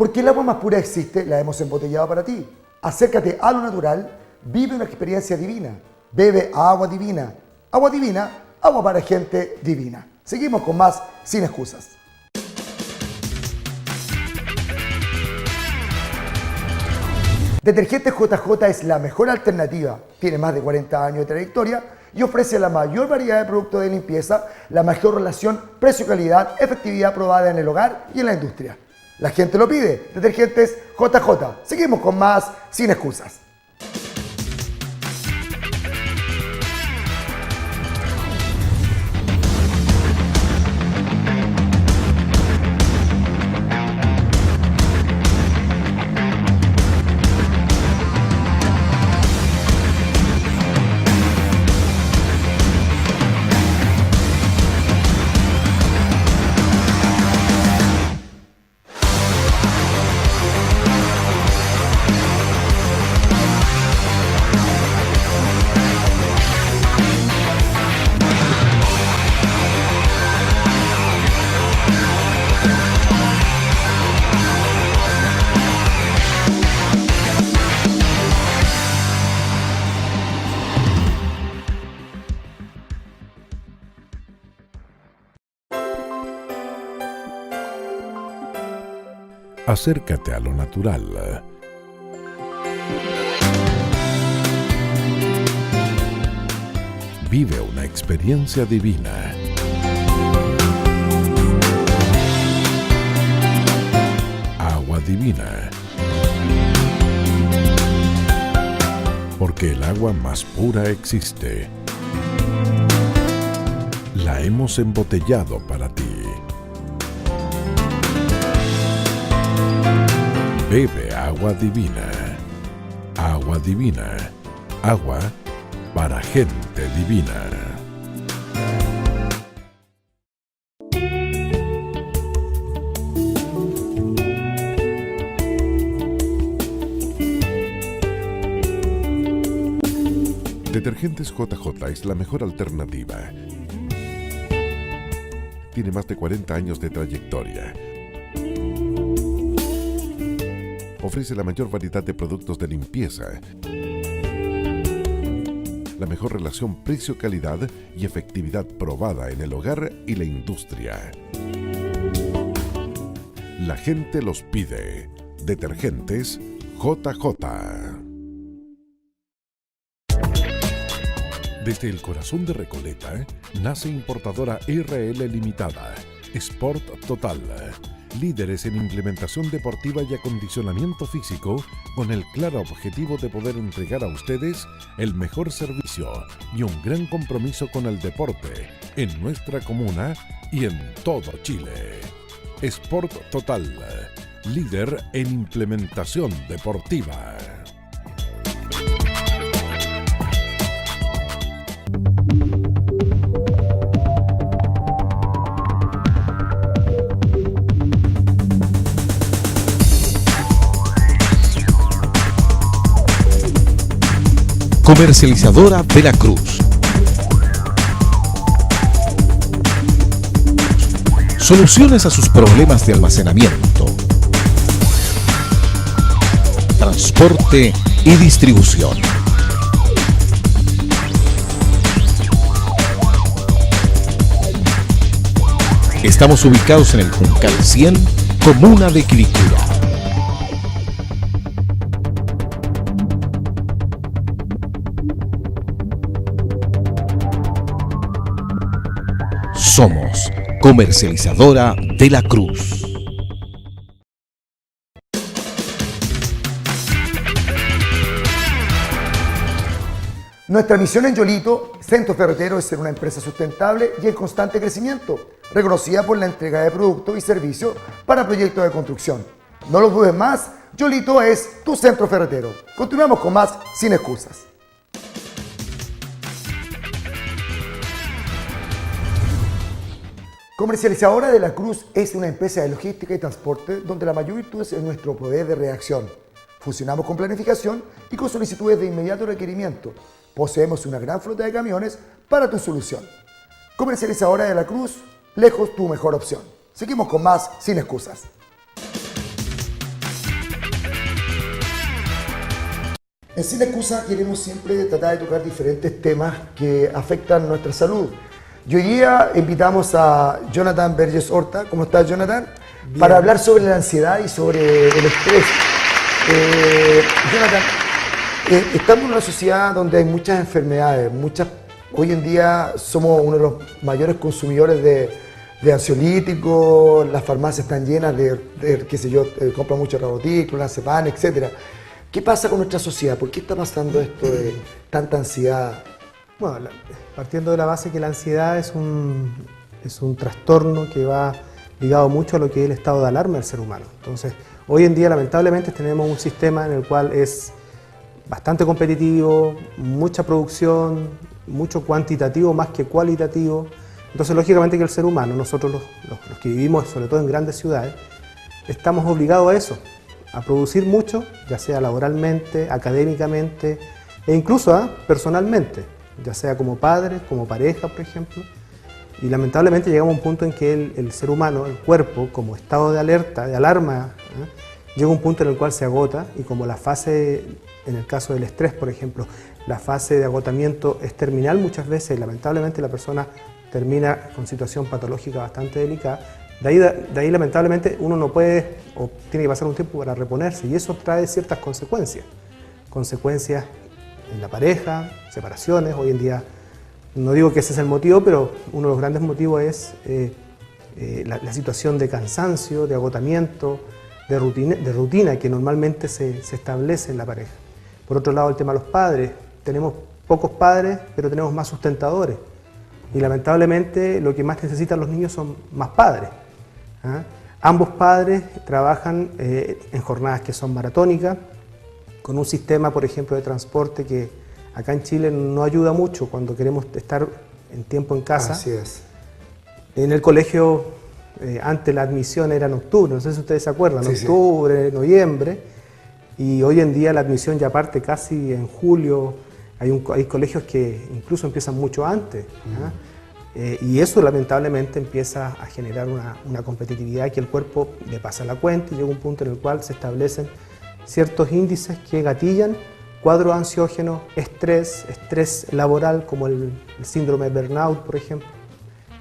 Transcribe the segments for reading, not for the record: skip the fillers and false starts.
Porque el agua más pura existe, la hemos embotellado para ti. Acércate a lo natural, vive una experiencia divina. Bebe agua divina. Agua divina, agua para gente divina. Seguimos con más Sin Excusas. Detergentes JJ es la mejor alternativa. Tiene más de 40 años de trayectoria y ofrece la mayor variedad de productos de limpieza, la mejor relación precio-calidad, efectividad probada en el hogar y en la industria. La gente lo pide. Detergentes JJ. Seguimos con más Sin Excusas. Acércate a lo natural. Vive una experiencia divina. Agua divina. Porque el agua más pura existe. La hemos embotellado para ti. Bebe agua divina. Agua divina. Agua para gente divina. Detergentes JJ es la mejor alternativa. Tiene más de 40 años de trayectoria. Ofrece la mayor variedad de productos de limpieza, la mejor relación precio-calidad y efectividad probada en el hogar y la industria. La gente los pide. Detergentes JJ. Desde el corazón de Recoleta nace importadora RL Limitada, Sport Total. Líderes en implementación deportiva y acondicionamiento físico con el claro objetivo de poder entregar a ustedes el mejor servicio y un gran compromiso con el deporte en nuestra comuna y en todo Chile. Sport Total, líder en implementación deportiva. Comercializadora de la Cruz. Soluciones a sus problemas de almacenamiento, transporte y distribución. Estamos ubicados en el Juncal 100, comuna de Quilicura. Somos Comercializadora de la Cruz. Nuestra misión en Yolito, Centro Ferretero, es ser una empresa sustentable y en constante crecimiento, reconocida por la entrega de productos y servicios para proyectos de construcción. No lo dudes más, Yolito es tu centro ferretero. Continuamos con más Sin Excusas. Comercializadora de la Cruz es una empresa de logística y transporte donde la mayor virtud es nuestro poder de reacción. Funcionamos con planificación y con solicitudes de inmediato requerimiento. Poseemos una gran flota de camiones para tu solución. Comercializadora de la Cruz, lejos tu mejor opción. Seguimos con más Sin Excusas. En Sin Excusa queremos siempre tratar de tocar diferentes temas que afectan nuestra salud. Y hoy día invitamos a Jonathan Verges Horta. ¿Cómo estás, Jonathan? Bien. Para hablar sobre la ansiedad y sobre el estrés. Jonathan, estamos en una sociedad donde hay muchas enfermedades, hoy en día somos uno de los mayores consumidores de ansiolíticos, las farmacias están llenas de qué sé yo, compran mucho Rabotic, Clonazepam, etc. ¿Qué pasa con nuestra sociedad? ¿Por qué está pasando esto de tanta ansiedad? Bueno, partiendo de la base que la ansiedad es un trastorno que va ligado mucho a lo que es el estado de alarma del ser humano. Entonces, hoy en día lamentablemente tenemos un sistema en el cual es bastante competitivo, mucha producción, mucho cuantitativo más que cualitativo. Entonces, lógicamente que el ser humano, nosotros los que vivimos sobre todo en grandes ciudades, estamos obligados a eso, a producir mucho, ya sea laboralmente, académicamente e incluso personalmente, ya sea como padres, como pareja, por ejemplo. Y lamentablemente llegamos a un punto en que el ser humano, el cuerpo, como estado de alerta, de alarma, llega a un punto en el cual se agota y como la fase, en el caso del estrés, por ejemplo, la fase de agotamiento es terminal muchas veces, lamentablemente la persona termina con situación patológica bastante delicada. De ahí lamentablemente uno no puede o tiene que pasar un tiempo para reponerse y eso trae ciertas consecuencias. Consecuencias en la pareja, separaciones, hoy en día no digo que ese es el motivo, pero uno de los grandes motivos es la situación de cansancio, de agotamiento, de rutina que normalmente se establece en la pareja. Por otro lado, el tema de los padres. Tenemos pocos padres, pero tenemos más sustentadores. Y lamentablemente lo que más necesitan los niños son más padres. Ambos padres trabajan en jornadas que son maratónicas, con un sistema, por ejemplo, de transporte que acá en Chile no ayuda mucho cuando queremos estar en tiempo en casa. Así es. En el colegio, antes la admisión era en octubre, no sé si ustedes se acuerdan, sí, octubre, noviembre, y hoy en día la admisión ya parte casi en julio. Hay colegios que incluso empiezan mucho antes. Y eso lamentablemente empieza a generar una competitividad que el cuerpo le pasa la cuenta y llega un punto en el cual se establecen ciertos índices que gatillan cuadros ansiógenos, estrés laboral como el síndrome de burnout, por ejemplo,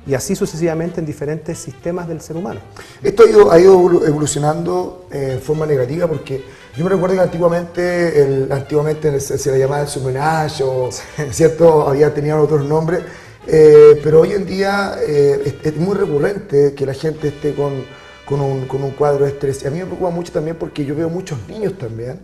y así sucesivamente en diferentes sistemas del ser humano. Esto ha ido evolucionando en forma negativa porque yo me recuerdo que antiguamente se le llamaba el surmenage o cierto, tenía otros nombres, pero hoy en día es muy recurrente que la gente esté con un cuadro de estrés. Y a mí me preocupa mucho también porque yo veo muchos niños también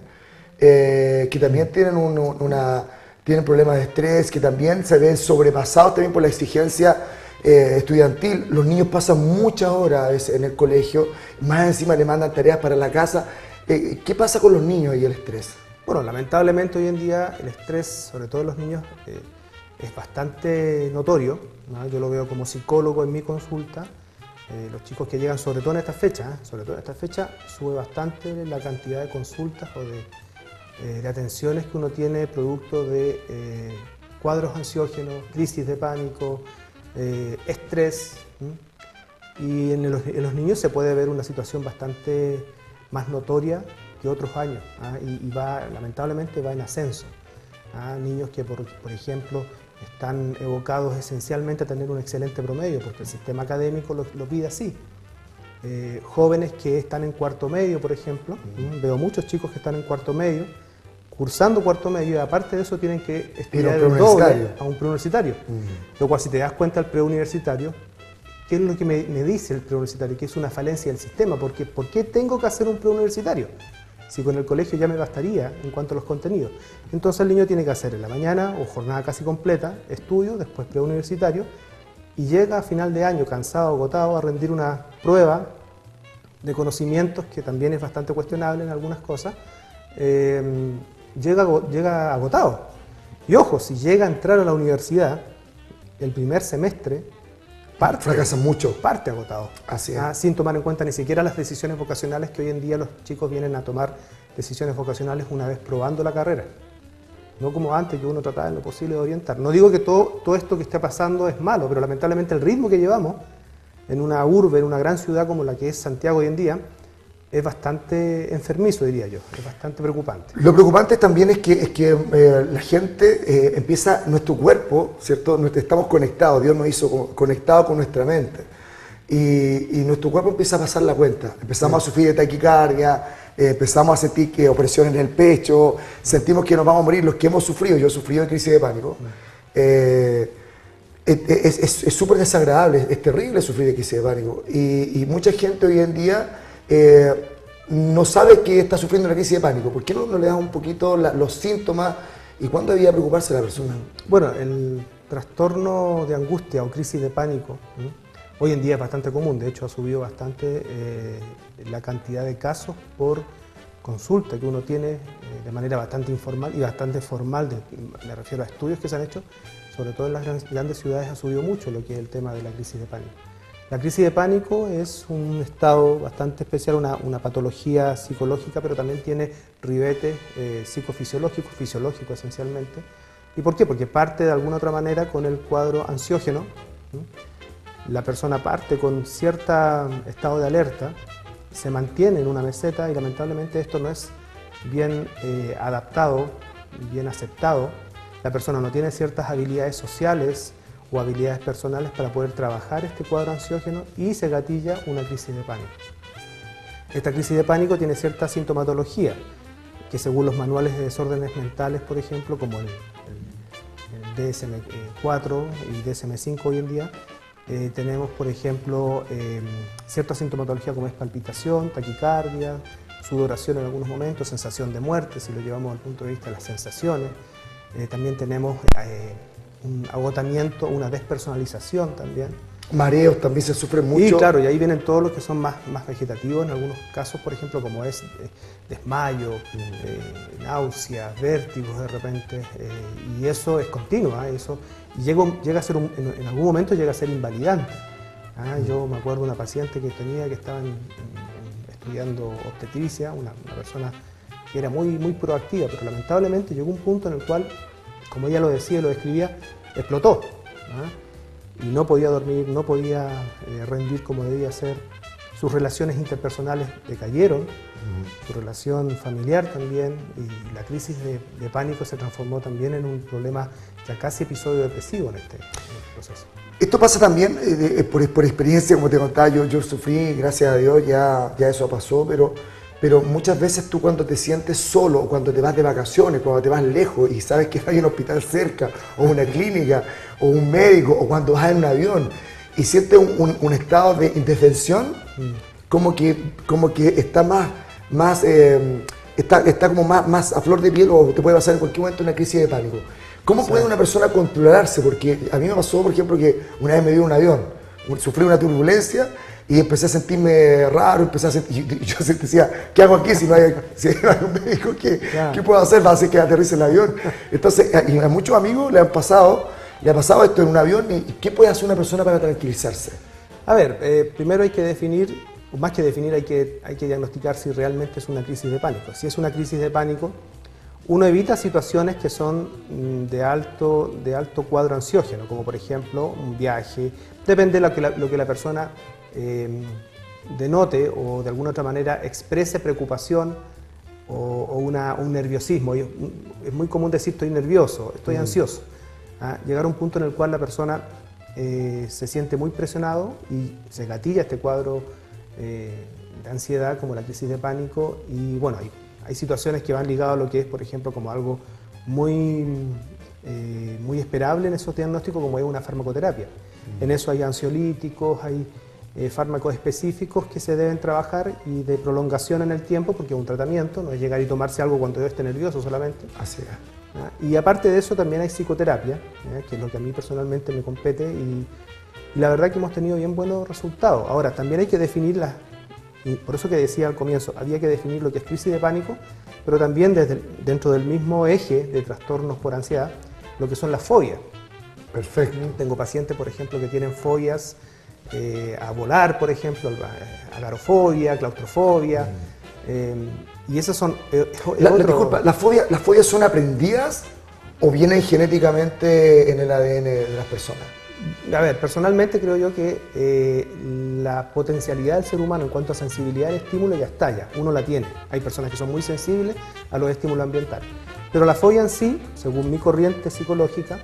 que también tienen problemas de estrés, que también se ven sobrepasados también por la exigencia estudiantil. Los niños pasan muchas horas en el colegio, más encima le mandan tareas para la casa. ¿Qué pasa con los niños y el estrés? Bueno, lamentablemente hoy en día el estrés, sobre todo en los niños, es bastante notorio, ¿no? Yo lo veo como psicólogo en mi consulta. Los chicos que llegan, sobre todo en esta fecha, sube bastante la cantidad de consultas o de atenciones que uno tiene producto de cuadros ansiógenos, crisis de pánico, estrés. Y en los niños se puede ver una situación bastante más notoria que otros años, y lamentablemente va en ascenso. Niños que, por ejemplo, están evocados esencialmente a tener un excelente promedio, porque el sistema académico lo pide así. Jóvenes que están en cuarto medio, por ejemplo, veo muchos chicos que están en cuarto medio, cursando cuarto medio, y aparte de eso tienen que estudiar el doble a un preuniversitario. Lo cual, si te das cuenta, el preuniversitario, ¿qué es lo que me dice el preuniversitario? Que es una falencia del sistema, porque ¿por qué tengo que hacer un preuniversitario? Si con el colegio ya me bastaría en cuanto a los contenidos. Entonces el niño tiene que hacer en la mañana o jornada casi completa, estudio, después preuniversitario, y llega a final de año cansado, agotado, a rendir una prueba de conocimientos que también es bastante cuestionable en algunas cosas, llega agotado. Y ojo, si llega a entrar a la universidad, el primer semestre, fracasan mucho. Parte agotado. Así es. Sin tomar en cuenta ni siquiera las decisiones vocacionales que hoy en día los chicos vienen a tomar decisiones vocacionales una vez probando la carrera. No como antes, que uno trataba en lo posible de orientar. No digo que todo esto que está pasando es malo, pero lamentablemente el ritmo que llevamos en una urbe, en una gran ciudad como la que es Santiago hoy en día, es bastante enfermizo, diría yo, es bastante preocupante. Lo preocupante también es que la gente empieza, nuestro cuerpo, ¿cierto? Estamos conectados, Dios nos hizo conectados con nuestra mente. Y nuestro cuerpo empieza a pasar la cuenta. Empezamos a sufrir de taquicardia, empezamos a sentir que opresión en el pecho, sentimos que nos vamos a morir. Los que hemos sufrido, yo he sufrido de crisis de pánico, es súper desagradable, es terrible sufrir de crisis de pánico. Y mucha gente hoy en día no sabe que está sufriendo una crisis de pánico. ¿Por qué no le das un poquito los síntomas y cuándo debía preocuparse la persona? Bueno, el trastorno de angustia o crisis de pánico, hoy en día es bastante común. De hecho, ha subido bastante la cantidad de casos por consulta que uno tiene de manera bastante informal y bastante formal. Me refiero a estudios que se han hecho, sobre todo en las grandes ciudades ha subido mucho lo que es el tema de la crisis de pánico. La crisis de pánico es un estado bastante especial, una patología psicológica, pero también tiene ribetes psicofisiológicos, fisiológicos esencialmente. ¿Y por qué? Porque parte de alguna otra manera con el cuadro ansiógeno. La persona parte con cierto estado de alerta, se mantiene en una meseta y lamentablemente esto no es bien adaptado, bien aceptado. La persona no tiene ciertas habilidades sociales o habilidades personales para poder trabajar este cuadro ansiógeno y se gatilla una crisis de pánico. Esta crisis de pánico tiene cierta sintomatología que según los manuales de desórdenes mentales, por ejemplo, como el DSM-4 y DSM-5 hoy en día, tenemos, por ejemplo, cierta sintomatología como es palpitación, taquicardia, sudoración en algunos momentos, sensación de muerte, si lo llevamos al punto de vista de las sensaciones. También tenemos un agotamiento, una despersonalización también. Mareos también se sufren mucho. Y claro, y ahí vienen todos los que son más vegetativos, en algunos casos, por ejemplo, como es desmayo, náuseas, vértigos de repente, y eso es continuo, eso llega a ser en algún momento llega a ser invalidante. Yo me acuerdo de una paciente que estaba estudiando obstetricia, una persona que era muy proactiva, pero lamentablemente llegó un punto en el cual, como ella lo decía y lo describía, explotó. Y no podía dormir, no podía rendir como debía ser. Sus relaciones interpersonales decayeron, su relación familiar también, y la crisis de pánico se transformó también en un problema ya casi episodio depresivo en este proceso. Esto pasa también por experiencia, como te contaba, yo sufrí, gracias a Dios ya eso pasó, pero muchas veces tú cuando te sientes solo, o cuando te vas de vacaciones, cuando te vas lejos y sabes que hay un hospital cerca, o una clínica, o un médico, o cuando vas en un avión y sientes un estado de indefensión, como que está está como más a flor de piel, o te puede pasar en cualquier momento una crisis de pánico. ¿Cómo puede una persona controlarse? Porque a mí me pasó, por ejemplo, que una vez me dio un avión, sufrí una turbulencia y empecé a sentirme raro, y yo decía, ¿qué hago aquí si no hay un médico? ¿Qué puedo hacer? Va a hacer que aterrice el avión. Entonces, y a muchos amigos le ha pasado esto en un avión. ¿Y qué puede hacer una persona para tranquilizarse? A ver, primero hay que definir, o más que definir, hay que diagnosticar si realmente es una crisis de pánico. Si es una crisis de pánico, uno evita situaciones que son de alto cuadro ansiógeno, como por ejemplo un viaje. Depende de lo que la persona denote o de alguna otra manera exprese preocupación o un nerviosismo. Es muy común decir estoy nervioso, estoy ansioso. Llegar a un punto en el cual la persona se siente muy presionado y se gatilla este cuadro de ansiedad como la crisis de pánico, y bueno, hay situaciones que van ligadas a lo que es, por ejemplo, como algo muy esperable en esos diagnósticos, como es una farmacoterapia. En eso hay ansiolíticos, hay fármacos específicos que se deben trabajar y de prolongación en el tiempo, porque es un tratamiento, no es llegar y tomarse algo cuando yo esté nervioso solamente. Así es. Y aparte de eso también hay psicoterapia, que es lo que a mí personalmente me compete, y la verdad que hemos tenido bien buenos resultados. Ahora, también hay que definirlas, y por eso que decía al comienzo, había que definir lo que es crisis de pánico, pero también dentro del mismo eje de trastornos por ansiedad, lo que son las fobias. Perfecto. Tengo pacientes, por ejemplo, que tienen fobias a volar, por ejemplo, agarofobia, claustrofobia, y esas son... Disculpa, ¿las fobias son aprendidas o vienen genéticamente en el ADN de las personas? A ver, personalmente creo yo que la potencialidad del ser humano en cuanto a sensibilidad al estímulo ya está, ya, uno la tiene. Hay personas que son muy sensibles a los estímulos ambientales. Pero la fobia en sí, según mi corriente psicológica,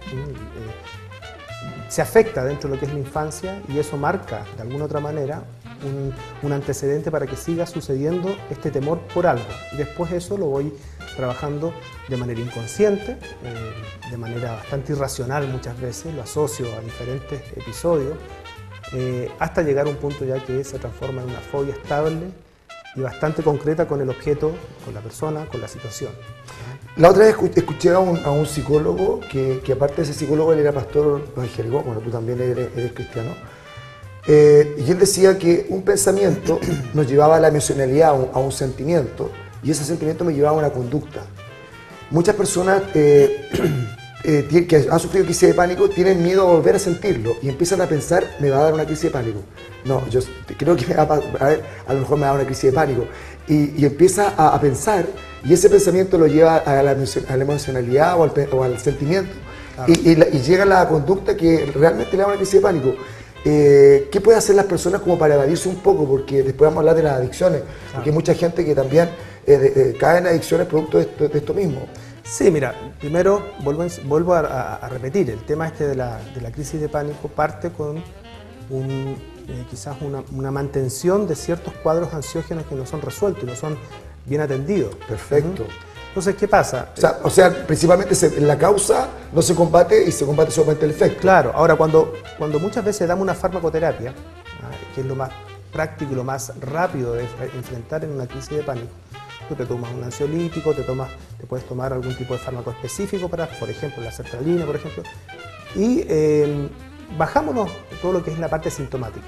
se afecta dentro de lo que es la infancia y eso marca de alguna otra manera un antecedente para que siga sucediendo este temor por algo. Y después eso lo voy trabajando de manera inconsciente, de manera bastante irracional muchas veces, lo asocio a diferentes episodios, hasta llegar a un punto ya que se transforma en una fobia estable y bastante concreta con el objeto, con la persona, con la situación. La otra vez escuché a un psicólogo que aparte de ese psicólogo él era pastor evangélico, bueno, tú también eres cristiano, y él decía que un pensamiento nos llevaba a la emocionalidad, a un sentimiento, y ese sentimiento me llevaba a una conducta. Muchas personas que han sufrido crisis de pánico tienen miedo a volver a sentirlo y empiezan a pensar, me va a dar una crisis de pánico. No, yo creo que a lo mejor me va a dar una crisis de pánico. Y empieza a pensar, y ese pensamiento lo lleva a la emocionalidad o al sentimiento, claro. y llega a la conducta que realmente le da una crisis de pánico. ¿Qué pueden hacer las personas como para evadirse un poco? Porque después vamos a hablar de las adicciones, claro. Porque hay mucha gente que también cae en adicciones producto de esto mismo. Sí, mira, primero vuelvo a repetir, el tema este de la crisis de pánico parte con quizás una mantención de ciertos cuadros ansiógenos que no son resueltos y no son bien atendidos. Perfecto. Entonces, ¿qué pasa? O sea, principalmente la causa no se combate y se combate solamente el efecto. Claro, ahora cuando muchas veces damos una farmacoterapia, que es lo más práctico y lo más rápido de enfrentar en una crisis de pánico, tú te tomas un ansiolítico, te puedes tomar algún tipo de fármaco específico para, por ejemplo, la sertralina, por ejemplo, y bajámonos todo lo que es la parte sintomática.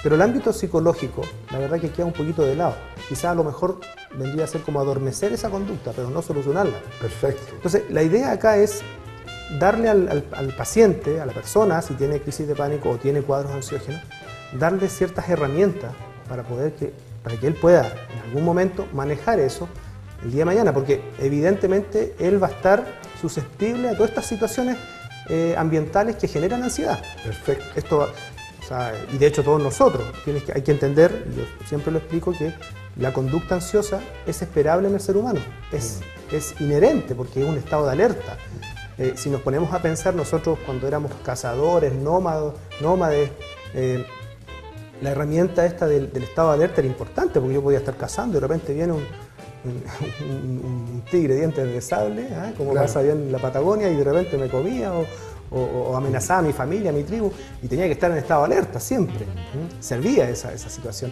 Pero el ámbito psicológico, la verdad que queda un poquito de lado. Quizás a lo mejor vendría a ser como adormecer esa conducta, pero no solucionarla. Perfecto. Entonces, la idea acá es darle al paciente, a la persona, si tiene crisis de pánico o tiene cuadros ansiógenos, darle ciertas herramientas para que él pueda en algún momento manejar eso el día de mañana, porque evidentemente él va a estar susceptible a todas estas situaciones ambientales que generan ansiedad. Perfecto. Esto, y de hecho todos nosotros, hay que entender, yo siempre lo explico, que la conducta ansiosa es esperable en el ser humano, es inherente porque es un estado de alerta. Si nos ponemos a pensar nosotros cuando éramos cazadores, nómades, la herramienta esta del estado de alerta era importante porque yo podía estar cazando y de repente viene un tigre dientes de sable, como claro. Pasa bien en la Patagonia, y de repente me comía o amenazaba a mi familia, a mi tribu, y tenía que estar en estado de alerta siempre. Servía esa situación.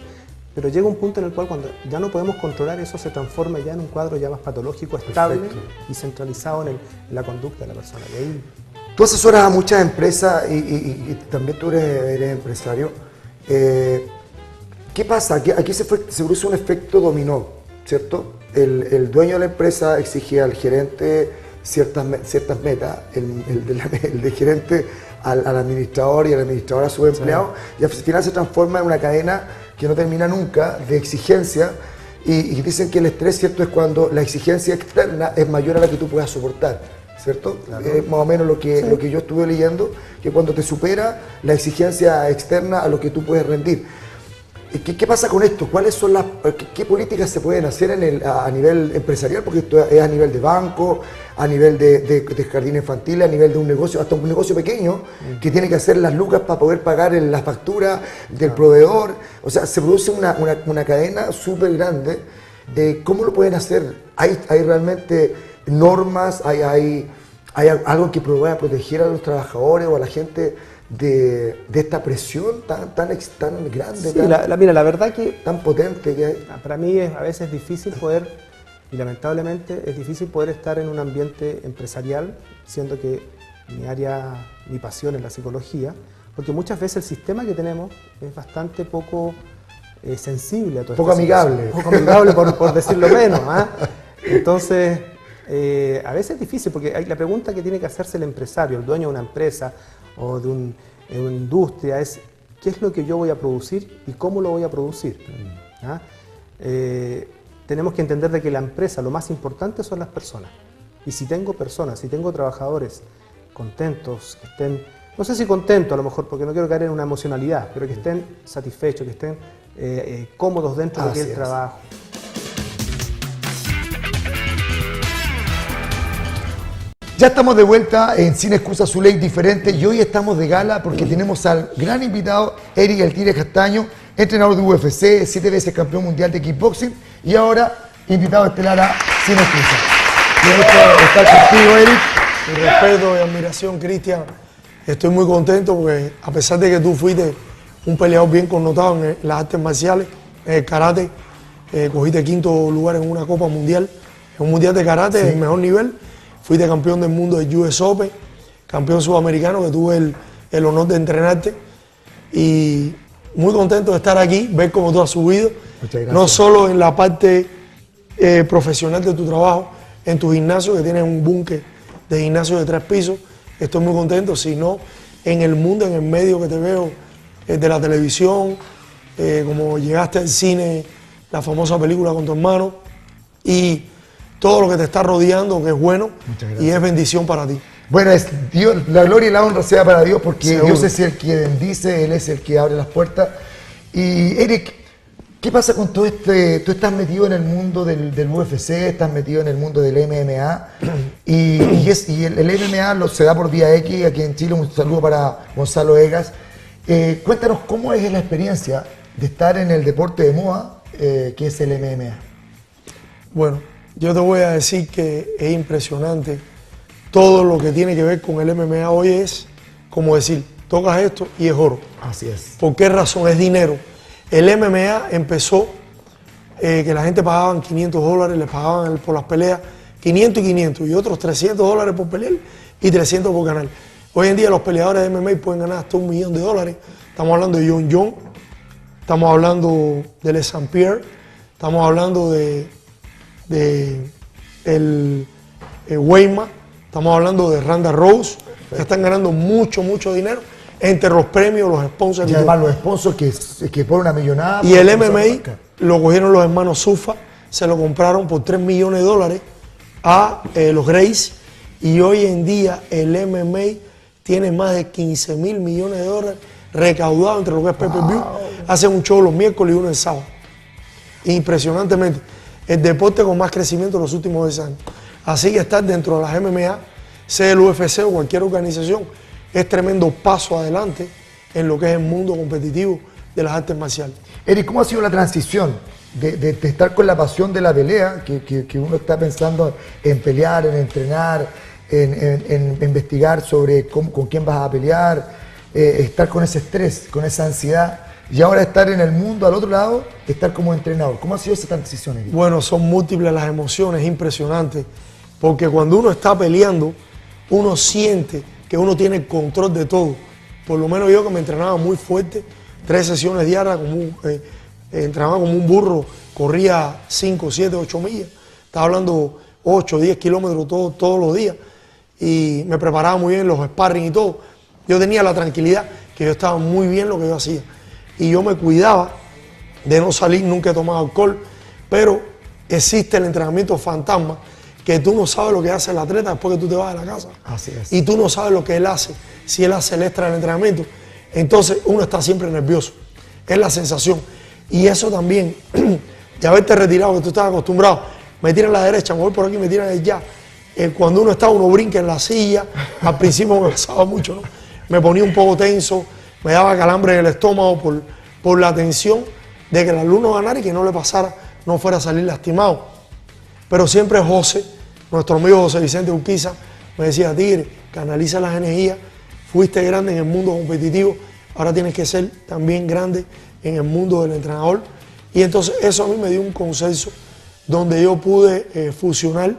Pero llega un punto en el cual cuando ya no podemos controlar eso se transforma ya en un cuadro ya más patológico, estable. Perfecto. Y centralizado en la conducta de la persona. Y ahí... Tú asesoras a muchas empresas y también tú eres empresario. ¿Qué pasa? Aquí se produce un efecto dominó, ¿cierto? El dueño de la empresa exige al gerente ciertas metas, el de gerente al administrador y al administrador a su empleado, sí. Y al final se transforma en una cadena que no termina nunca de exigencia y dicen que el estrés, ¿cierto?, es cuando la exigencia externa es mayor a la que tú puedas soportar, ¿cierto? Claro. Más o menos lo que yo estuve leyendo, que cuando te supera la exigencia externa a lo que tú puedes rendir. ¿Qué pasa con esto? ¿Cuáles son qué políticas se pueden hacer a nivel empresarial? Porque esto es a nivel de banco, a nivel de jardín infantil, a nivel de un negocio, hasta un negocio pequeño que tiene que hacer las lucas para poder pagar la factura del proveedor. O sea, se produce una cadena súper grande. ¿Cómo lo pueden hacer? ¿Hay realmente normas? ¿Hay algo que pueda proteger a los trabajadores o a la gente de esta presión tan grande, sí, mira, la verdad que tan potente que hay? Para mí a veces es difícil poder, y lamentablemente es difícil poder estar en un ambiente empresarial, siendo que mi pasión es la psicología, porque muchas veces el sistema que tenemos es bastante poco sensible a todo esto. Poco amigable. Poco amigable, por decirlo menos. Entonces, a veces es difícil, porque la pregunta que tiene que hacerse el empresario, el dueño de una empresa, o de una industria es ¿qué es lo que yo voy a producir y cómo lo voy a producir? Tenemos que entender de que la empresa lo más importante son las personas. Y si tengo personas, si tengo trabajadores contentos, que estén no sé si contentos a lo mejor, porque no quiero caer en una emocionalidad, pero que estén satisfechos, que estén cómodos dentro de lo que es el trabajo. Ya estamos de vuelta en Sin Excusa, su ley diferente, y hoy estamos de gala porque tenemos al gran invitado Eric El Tigre Castaño, entrenador de UFC, 7 veces campeón mundial de kickboxing y ahora invitado estelar a Sin Excusa. Qué gusto estar contigo, Eric. Mi respeto y admiración, Cristian. Estoy muy contento porque a pesar de que tú fuiste un peleador bien connotado en las artes marciales, en el karate, cogiste 5º lugar en una Copa Mundial, en un Mundial de Karate, el mejor nivel. Fuiste campeón del mundo de US Open, campeón sudamericano, que tuve el honor de entrenarte. Y muy contento de estar aquí, ver cómo tú has subido, no solo en la parte profesional de tu trabajo, en tu gimnasio, que tienes un búnker de gimnasio de 3 pisos, estoy muy contento, sino en el mundo, en el medio que te veo, de la televisión, como llegaste al cine, la famosa película con tu hermano, y todo lo que te está rodeando, que es bueno y es bendición para ti. Bueno, es Dios, la gloria y la honra sea para Dios, porque Seguro. Dios es el que bendice, Él es el que abre las puertas. Y Eric, ¿qué pasa con todo este? Tú estás metido en el mundo del UFC, estás metido en el mundo del MMA, y el MMA se da por vía X aquí en Chile. Un saludo para Gonzalo Egas. Cuéntanos cómo es la experiencia de estar en el deporte de moda, que es el MMA. Bueno, yo te voy a decir que es impresionante todo lo que tiene que ver con el MMA hoy. Es como decir, tocas esto y es oro. Así es. ¿Por qué razón? Es dinero. El MMA empezó que la gente pagaban $500, les pagaban por las peleas 500 y 500 y otros $300 por pelear y 300 por ganar. Hoy en día los peleadores de MMA pueden ganar hasta $1 millón. Estamos hablando de John Jones, estamos hablando de Les St. Pierre, estamos hablando de Weidman, estamos hablando de Ronda Rousey, que están ganando mucho dinero entre los premios, los sponsors. Y además los sponsors que ponen una millonada. Y el MMA lo cogieron los hermanos Sufa, se lo compraron por $3 millones a los Gracie, y hoy en día el MMA tiene más de $15 mil millones recaudados entre lo que es pay-per-view. Hacen un show los miércoles y uno el sábado. Impresionantemente. El deporte con más crecimiento en los últimos 10 años. Así que estar dentro de las MMA, sea el UFC o cualquier organización, es tremendo paso adelante en lo que es el mundo competitivo de las artes marciales. Eric, ¿cómo ha sido la transición de estar con la pasión de la pelea, que uno está pensando en pelear, en entrenar, en investigar sobre con quién vas a pelear, estar con ese estrés, con esa ansiedad, y ahora estar en el mundo al otro lado, estar como entrenador? ¿Cómo ha sido esa transición, Eric? Bueno, son múltiples las emociones, impresionantes, porque cuando uno está peleando, uno siente que uno tiene el control de todo. Por lo menos yo, que me entrenaba muy fuerte, 3 sesiones diarias, entrenaba como un burro, corría 5, 7, 8 millas, estaba hablando 8, 10 kilómetros todos los días, y me preparaba muy bien los sparring y todo. Yo tenía la tranquilidad que yo estaba muy bien lo que yo hacía, y yo me cuidaba de no salir, nunca he tomado alcohol, pero existe el entrenamiento fantasma, que tú no sabes lo que hace el atleta después que tú te vas de la casa. Así es. Y tú no sabes lo que él hace, si él hace el extra del entrenamiento. Entonces uno está siempre nervioso, es la sensación. Y eso también, de haberte retirado, que tú estás acostumbrado, me tiran a la derecha, me voy por aquí, me tiran allá. Cuando uno brinca en la silla, al principio me pasaba mucho, ¿no? Me ponía un poco tenso, me daba calambre en el estómago por la tensión de que el alumno ganara y que no le pasara, no fuera a salir lastimado. Pero siempre José, nuestro amigo José Vicente Urquiza, me decía: Tigre, canaliza las energías, fuiste grande en el mundo competitivo, ahora tienes que ser también grande en el mundo del entrenador. Y entonces eso a mí me dio un consenso donde yo pude fusionar,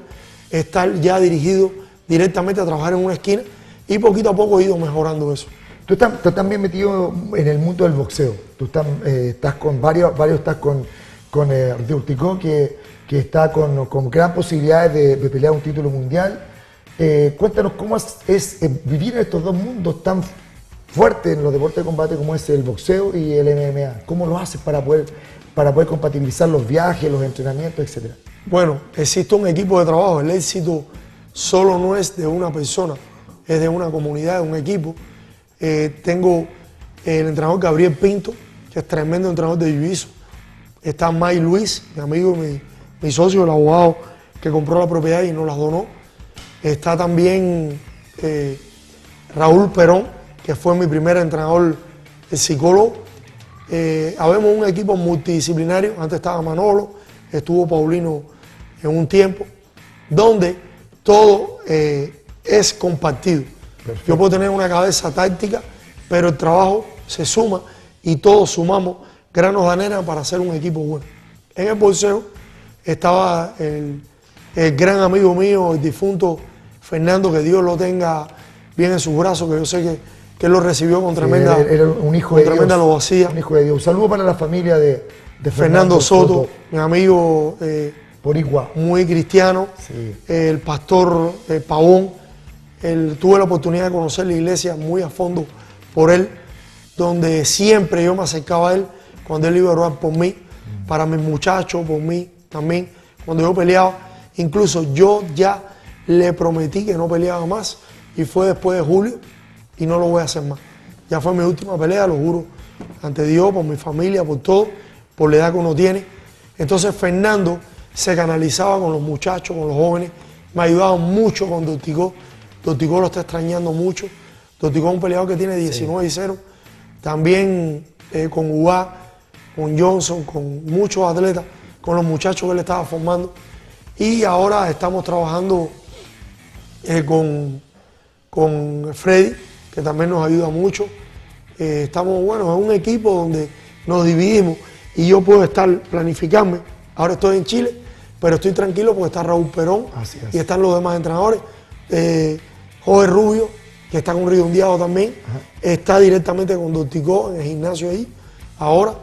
estar ya dirigido directamente a trabajar en una esquina, y poquito a poco he ido mejorando eso. Tú estás también metido en el mundo del boxeo. Tú estás con varios estás con Arturo Urticó, que está con gran posibilidades de pelear un título mundial. Cuéntanos cómo es vivir en estos dos mundos tan fuertes en los deportes de combate como es el boxeo y el MMA. ¿Cómo lo haces para poder compatibilizar los viajes, los entrenamientos, etcétera? Bueno, existe un equipo de trabajo. El éxito solo no es de una persona, es de una comunidad, de un equipo. Tengo el entrenador Gabriel Pinto, que es tremendo entrenador de jiu-jitsu. Está Mike Luis, mi amigo, mi socio, el abogado que compró la propiedad y nos las donó. Está también Raúl Perón, que fue mi primer entrenador, el psicólogo. Habemos un equipo multidisciplinario. Antes estaba Manolo, estuvo Paulino en un tiempo, donde todo es compartido. Perfecto. Yo puedo tener una cabeza táctica, pero el trabajo se suma y todos sumamos granos de arena para hacer un equipo bueno. En el boxeo estaba el gran amigo mío, el difunto Fernando, que Dios lo tenga bien en sus brazos, que yo sé que él lo recibió con tremenda, era un hijo de tremenda Dios, lobacía. un hijo de Dios. Un saludo para la familia de Fernando Soto, mi amigo Boricua, muy cristiano, sí. El pastor Pavón. Tuve la oportunidad de conocer la iglesia muy a fondo por él, donde siempre yo me acercaba a él cuando él iba a orar por mí, para mis muchachos, por mí también. Cuando yo peleaba, incluso yo ya le prometí que no peleaba más, y fue después de julio, y no lo voy a hacer más. Ya fue mi última pelea, lo juro, ante Dios, por mi familia, por todo, por la edad que uno tiene. Entonces Fernando se canalizaba con los muchachos, con los jóvenes, me ayudaba mucho con Dorticó. Dorticó lo está extrañando mucho. Dorticó es un peleador que tiene 19-0. También con Ubá, con Johnson, con muchos atletas, con los muchachos que él estaba formando. Y ahora estamos trabajando con Freddy, que también nos ayuda mucho. Estamos, bueno, en un equipo donde nos dividimos y yo puedo planificarme. Ahora estoy en Chile, pero estoy tranquilo porque está Raúl Perón y están los demás entrenadores. Jorge Rubio, que está con Redondeado también, está directamente con Dorticó en el gimnasio ahí, ahora.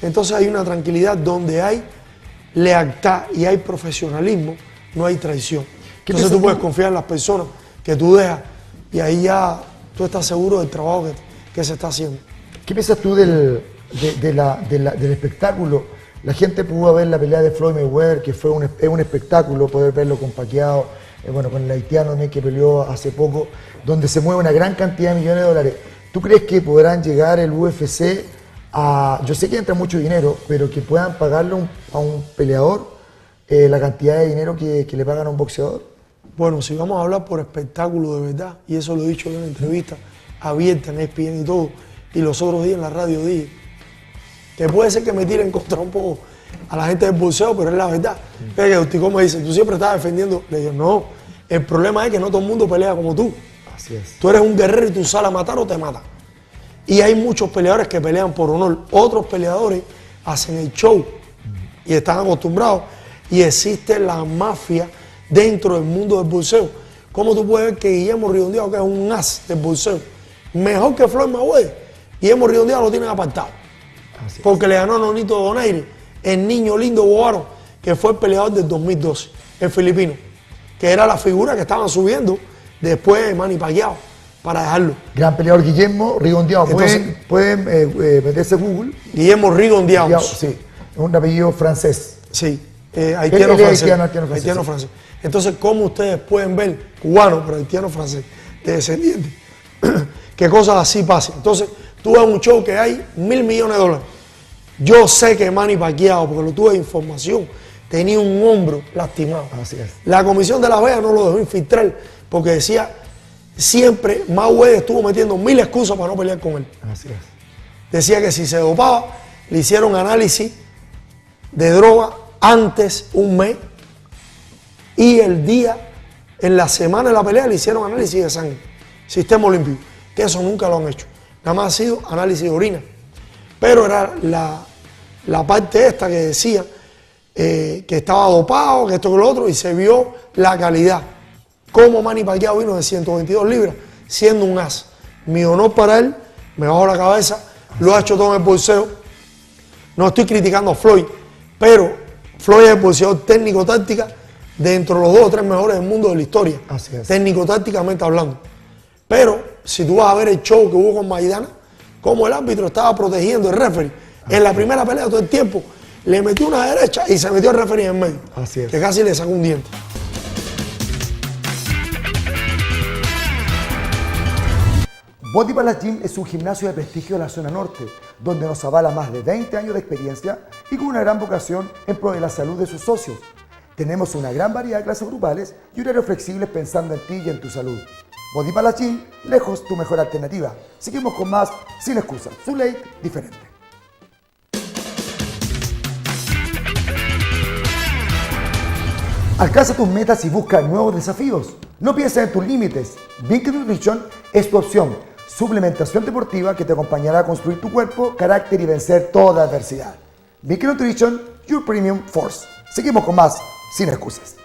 Entonces hay una tranquilidad donde hay lealtad y hay profesionalismo, no hay traición. Entonces tú puedes confiar en las personas que tú dejas y ahí ya tú estás seguro del trabajo que se está haciendo. ¿Qué piensas tú del espectáculo? La gente pudo ver la pelea de Floyd Mayweather, que fue un espectáculo poder verlo con Pacquiao, bueno, con el haitiano que peleó hace poco, donde se mueve una gran cantidad de millones de dólares. ¿Tú crees que podrán llegar el UFC a, yo sé que entra mucho dinero, pero que puedan pagarle a un peleador la cantidad de dinero que le pagan a un boxeador? Bueno, si vamos a hablar por espectáculo de verdad, y eso lo he dicho en una entrevista abierta en ESPN y todo, y los otros días en la radio dije, que puede ser que me tiren contra un poco a la gente del boxeo, pero es la verdad. Que Dorticó me dice, tú siempre estás defendiendo. Le digo, no, el problema es que no todo el mundo pelea como tú. Así es. Tú eres un guerrero y tú sales a matar o te matan. Y hay muchos peleadores que pelean por honor. Otros peleadores hacen el show y están acostumbrados. Y existe la mafia dentro del mundo del boxeo. ¿Cómo tú puedes ver que Guillermo Redondeado, que es un as del boxeo, mejor que Floyd Mayweather, Guillermo Redondeado lo tienen apartado? Porque le ganó a Nonito Donaire, el niño lindo Boaro, que fue el peleador del 2012, el filipino, que era la figura que estaban subiendo después de Manny Pacquiao, para dejarlo. Gran peleador Guillermo Redondeado. Pueden meterse en Google. Guillermo Redondeado. Sí, es un apellido francés. Sí, haitiano francés. Haitiano francés. Entonces, ¿cómo ustedes pueden ver, cubano, pero haitiano francés, de descendientes, qué cosas así pasan? Entonces, tú ves un show que hay $1.000 millones. Yo sé que Manny Pacquiao, porque lo tuve de información, tenía un hombro lastimado. Así es. La Comisión de Las Vegas no lo dejó infiltrar porque decía, siempre Mayweather estuvo metiendo 1000 excusas para no pelear con él. Así es. Decía que si se dopaba, le hicieron análisis de droga antes, un mes, y el día, en la semana de la pelea, le hicieron análisis de sangre. Sistema olímpico, que eso nunca lo han hecho. Nada más ha sido análisis de orina. Pero era la parte esta que decía que estaba dopado, que esto que lo otro, y se vio la calidad. Cómo Manny Pacquiao vino de 122 libras, siendo un as. Mi honor para él, me bajo la cabeza, lo ha hecho todo en el boxeo. No estoy criticando a Floyd, pero Floyd es el boxeador técnico-táctica dentro de los 2 o 3 mejores del mundo de la historia. Así es. Técnico-tácticamente hablando. Pero si tú vas a ver el show que hubo con Maidana, como el árbitro estaba protegiendo el referee. En la primera pelea todo el tiempo le metió una derecha y se metió el referee en medio. Así es. Que casi le sacó un diente. Body Palace Gym es un gimnasio de prestigio de la zona norte, donde nos avala más de 20 años de experiencia y con una gran vocación en pro de la salud de sus socios. Tenemos una gran variedad de clases grupales y horarios flexibles pensando en ti y en tu salud. Body Palace Gym, lejos tu mejor alternativa. Seguimos con más Sin Excusas, su ley diferente. Alcanza tus metas y busca nuevos desafíos. No pienses en tus límites. Vincke Nutrition es tu opción. Suplementación deportiva que te acompañará a construir tu cuerpo, carácter y vencer toda adversidad. Vincke Nutrition, Your Premium Force. Seguimos con más Sin Excusas.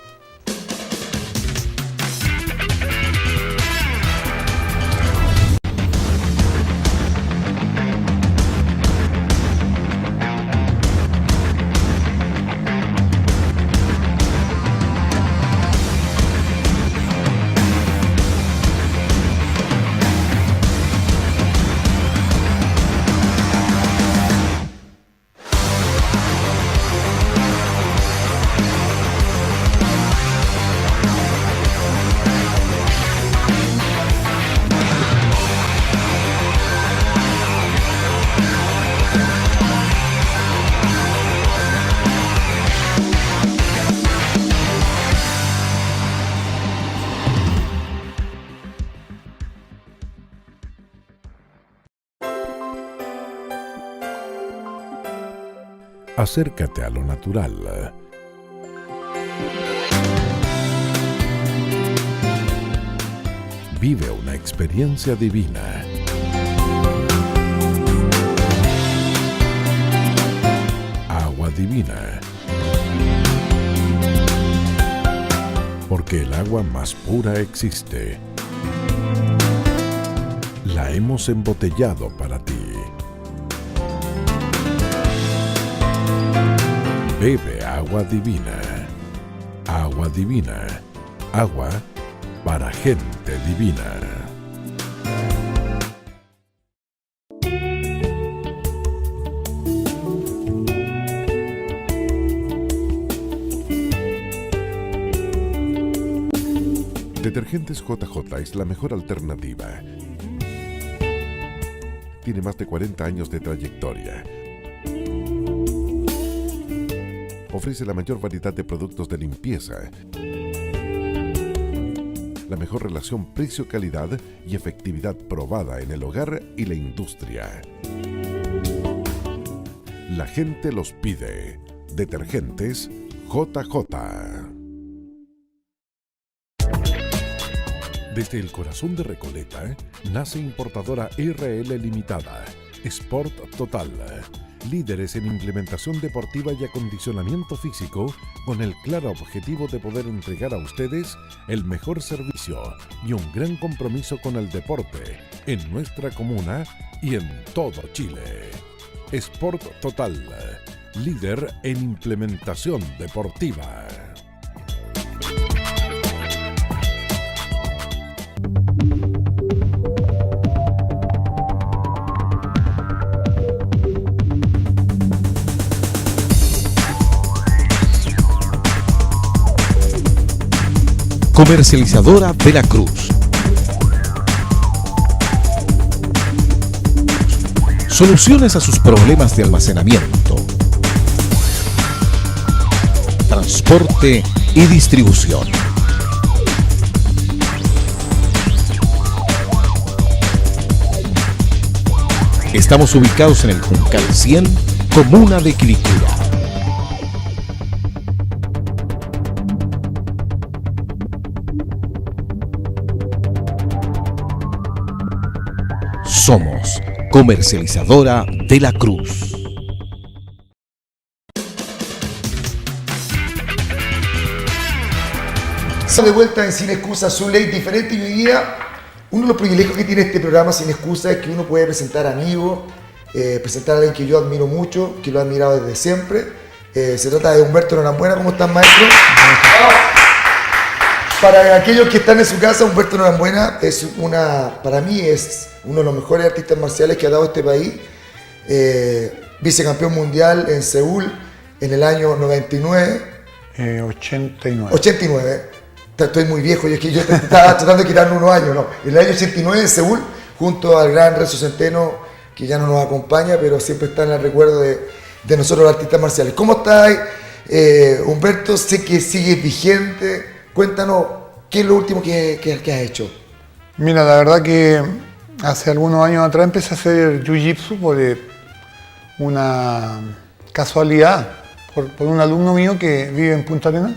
Acércate a lo natural. Vive una experiencia divina. Agua divina. Porque el agua más pura existe. La hemos embotellado para ti. Bebe agua divina. Agua divina. Agua para gente divina. Detergentes JJ es la mejor alternativa. Tiene más de 40 años de trayectoria. Ofrece la mayor variedad de productos de limpieza, la mejor relación precio-calidad y efectividad probada en el hogar y la industria. La gente los pide. Detergentes JJ. Desde el corazón de Recoleta nace Importadora RL Limitada, Sport Total. Líderes en implementación deportiva y acondicionamiento físico con el claro objetivo de poder entregar a ustedes el mejor servicio y un gran compromiso con el deporte en nuestra comuna y en todo Chile. Sport Total, líder en implementación deportiva. Comercializadora de la Cruz. Soluciones a sus problemas de almacenamiento, transporte y distribución. Estamos ubicados en el Juncal 100, comuna de Quilicura. Somos Comercializadora de la Cruz. Estamos de vuelta en Sin Excusas, su ley diferente, y hoy día uno de los privilegios que tiene este programa Sin Excusas es que uno puede presentar amigos, presentar a alguien que yo admiro mucho, que lo he admirado desde siempre. Se trata de Humberto Norambuena. ¿Cómo estás, maestro? Para aquellos que están en su casa, Humberto Norambuena es para mí es uno de los mejores artistas marciales que ha dado este país. Vicecampeón mundial en Seúl en el año 99. 89. Estoy muy viejo, yo estaba tratando de quitarme unos años, ¿no? En el año 89 en Seúl junto al gran Renzo Centeno, que ya no nos acompaña, pero siempre está en el recuerdo de nosotros los artistas marciales. ¿Cómo estás, Humberto? Sé que sigues vigente. Cuéntanos, ¿qué es lo último que has hecho? Mira, la verdad que hace algunos años atrás empecé a hacer jiu-jitsu por una casualidad, por un alumno mío que vive en Punta Arenas,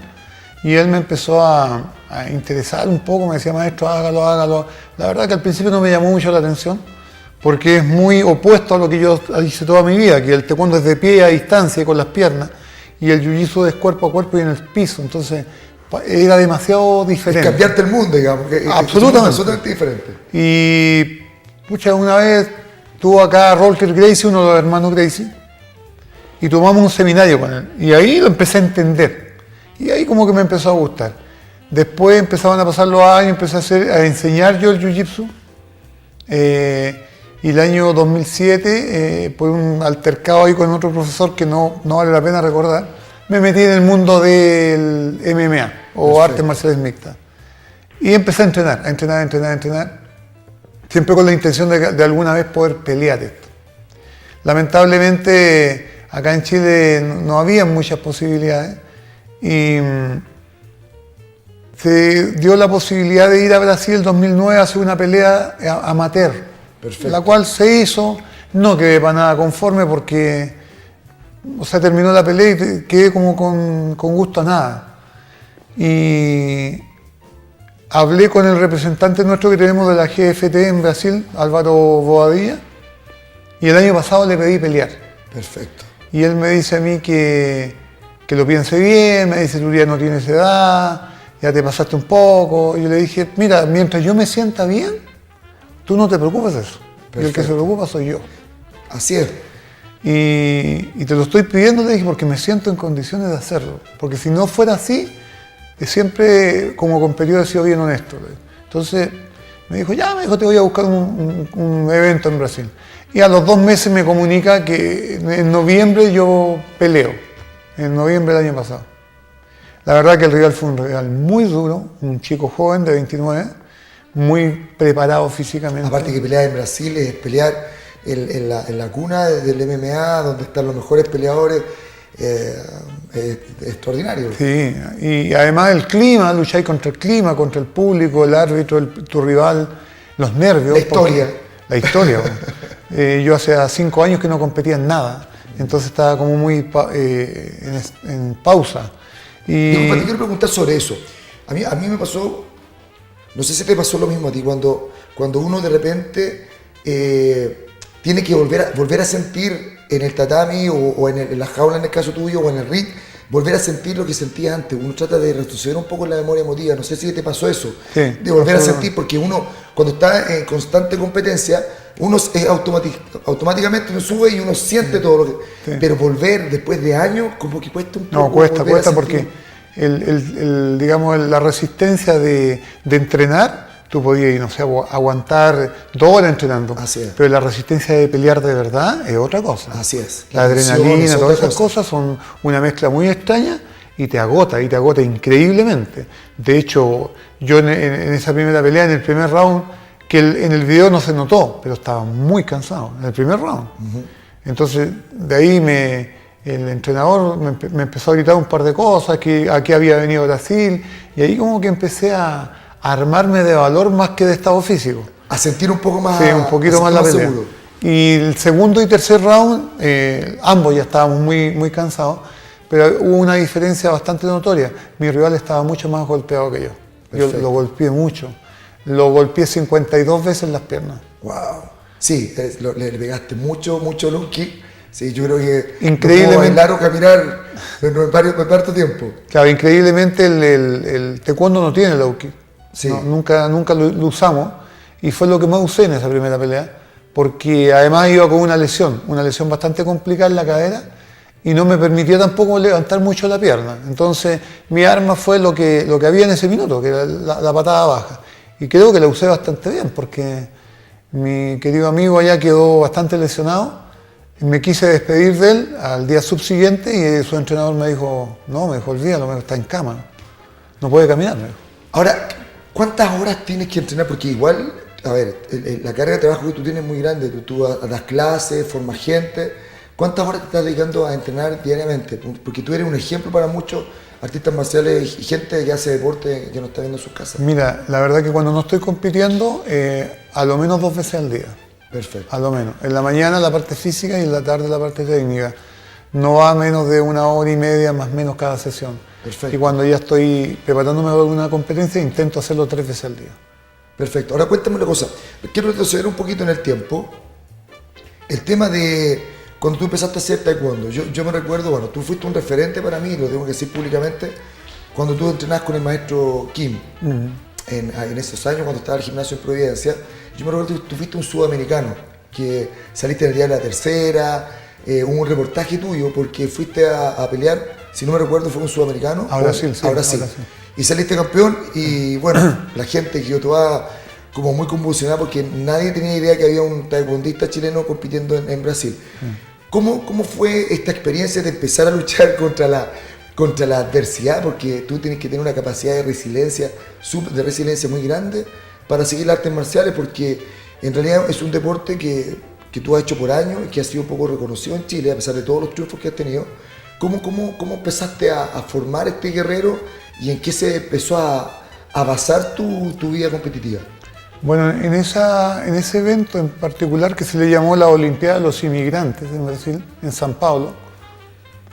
y él me empezó a interesar un poco, me decía, maestro, hágalo, hágalo. La verdad que al principio no me llamó mucho la atención, porque es muy opuesto a lo que yo hice toda mi vida, que el taekwondo es de pie a distancia y con las piernas, y el jiu-jitsu es cuerpo a cuerpo y en el piso, entonces era demasiado diferente. Es cambiarte el mundo, digamos. Que absolutamente diferente. Y, pucha, una vez tuvo acá a Rolker Gracie, uno de los hermanos Gracie, y tomamos un seminario con él. Y ahí lo empecé a entender. Y ahí como que me empezó a gustar. Después empezaban a pasar los años, empecé a enseñar yo el jiu-jitsu. Y el año 2007, por un altercado ahí con otro profesor que no vale la pena recordar, me metí en el mundo del MMA o artes marciales mixtas. Y empecé a entrenar. Siempre con la intención de alguna vez poder pelear esto. Lamentablemente, acá en Chile no había muchas posibilidades. Y se dio la posibilidad de ir a Brasil en 2009 a hacer una pelea amateur. Perfecto. La cual se hizo, no quedé para nada conforme porque, o sea, terminó la pelea y quedé como con gusto a nada. Y hablé con el representante nuestro que tenemos de la GFT en Brasil, Álvaro Boadilla, y el año pasado le pedí pelear. Perfecto. Y él me dice a mí que lo piense bien, me dice, tú ya no tienes edad, ya te pasaste un poco. Y yo le dije, mira, mientras yo me sienta bien, tú no te preocupes de eso. Perfecto. Y el que se preocupa soy yo. Así es. Y te lo estoy pidiendo, le dije, porque me siento en condiciones de hacerlo. Porque si no fuera así, siempre como competidor he sido bien honesto. Entonces me dijo, te voy a buscar un evento en Brasil. Y a los 2 meses me comunica que en noviembre yo peleo. En noviembre del año pasado. La verdad que el rival fue un rival muy duro, un chico joven de 29, muy preparado físicamente. Aparte que pelear en Brasil es pelear en la cuna del MMA, donde están los mejores peleadores, extraordinario. Sí, y además el clima, lucháis contra el clima, contra el público, el árbitro, tu rival, los nervios. La historia. Yo hace 5 años que no competía en nada, entonces estaba como muy en pausa. Disculpa, te quiero preguntar sobre eso. A mí me pasó, no sé si te pasó lo mismo a ti, cuando uno de repente tiene que volver a sentir en el tatami o en la jaula en el caso tuyo o en el ring, volver a sentir lo que sentía antes. Uno trata de retroceder un poco en la memoria emotiva. No sé si te pasó eso, sí, de volver a sentir, porque uno cuando está en constante competencia, uno automáticamente uno sube y uno siente todo lo que... Sí. Pero volver después de años como que cuesta un poco. No, cuesta porque digamos, la resistencia de entrenar, tú podías, no sé, aguantar 2 horas entrenando. Así es. Pero la resistencia de pelear de verdad es otra cosa. Así es. La adrenalina, todas esas cosas son una mezcla muy extraña y te agota increíblemente. De hecho, yo en esa primera pelea, en el primer round, que en el video no se notó, pero estaba muy cansado en el primer round. Entonces, de ahí el entrenador me empezó a gritar un par de cosas, que aquí había venido Brasil, y ahí como que empecé a armarme de valor más que de estado físico. A sentir un poco más. Sí, un poquito más la pelea. Seguro. Y el segundo y tercer round, ambos ya estábamos muy cansados, pero hubo una diferencia bastante notoria. Mi rival estaba mucho más golpeado que yo. Perfecto. Yo lo golpeé mucho. Lo golpeé 52 veces en las piernas. Wow. Sí, le pegaste mucho low kick. Sí, yo creo que increíblemente, no bailar o caminar en varios tiempo. Claro, increíblemente el taekwondo no tiene low kick. Sí. No, nunca lo usamos y fue lo que más usé en esa primera pelea, porque además iba con una lesión bastante complicada en la cadera y no me permitía tampoco levantar mucho la pierna. Entonces mi arma fue lo que había en ese minuto, que era la patada baja. Y creo que la usé bastante bien, porque mi querido amigo allá quedó bastante lesionado. Me quise despedir de él al día subsiguiente y su entrenador me dijo, olvídalo, está en cama, no puede caminar. Ahora, ¿cuántas horas tienes que entrenar? Porque igual a ver, la carga de trabajo que tú tienes es muy grande. Tú das clases, formas gente. ¿Cuántas horas te estás dedicando a entrenar diariamente? Porque tú eres un ejemplo para muchos artistas marciales y gente que hace deporte que no está viendo en sus casas. Mira, la verdad que cuando no estoy compitiendo, a lo menos 2 veces al día. Perfecto. A lo menos. En la mañana la parte física y en la tarde la parte técnica. No va a menos de 1 hora y media más o menos cada sesión. Perfecto. Y cuando ya estoy preparándome para una competencia, intento hacerlo 3 veces al día. Perfecto. Ahora cuéntame una cosa. Quiero retroceder un poquito en el tiempo. El tema de cuando tú empezaste a hacer taekwondo. Yo me recuerdo, bueno, tú fuiste un referente para mí, lo tengo que decir públicamente, cuando tú entrenabas con el maestro Kim. En esos años, cuando estaba en el gimnasio en Providencia. Yo me recuerdo que tú fuiste un sudamericano, que saliste en el día de la tercera, hubo un reportaje tuyo porque fuiste a pelear, si no me recuerdo, fue un sudamericano. A Brasil, sí. A Brasil. Y saliste campeón y bueno, la gente quedó toda como muy convulsionada porque nadie tenía idea que había un taekwondista chileno compitiendo en Brasil. ¿Cómo fue esta experiencia de empezar a luchar contra la adversidad? Porque tú tienes que tener una capacidad de resiliencia muy grande para seguir las artes marciales, porque en realidad es un deporte que tú has hecho por años y que ha sido un poco reconocido en Chile, a pesar de todos los triunfos que has tenido. ¿Cómo empezaste a formar este guerrero y en qué se empezó a basar tu vida competitiva? Bueno, en ese evento en particular que se le llamó la Olimpiada de los Inmigrantes en Brasil, en San Paulo,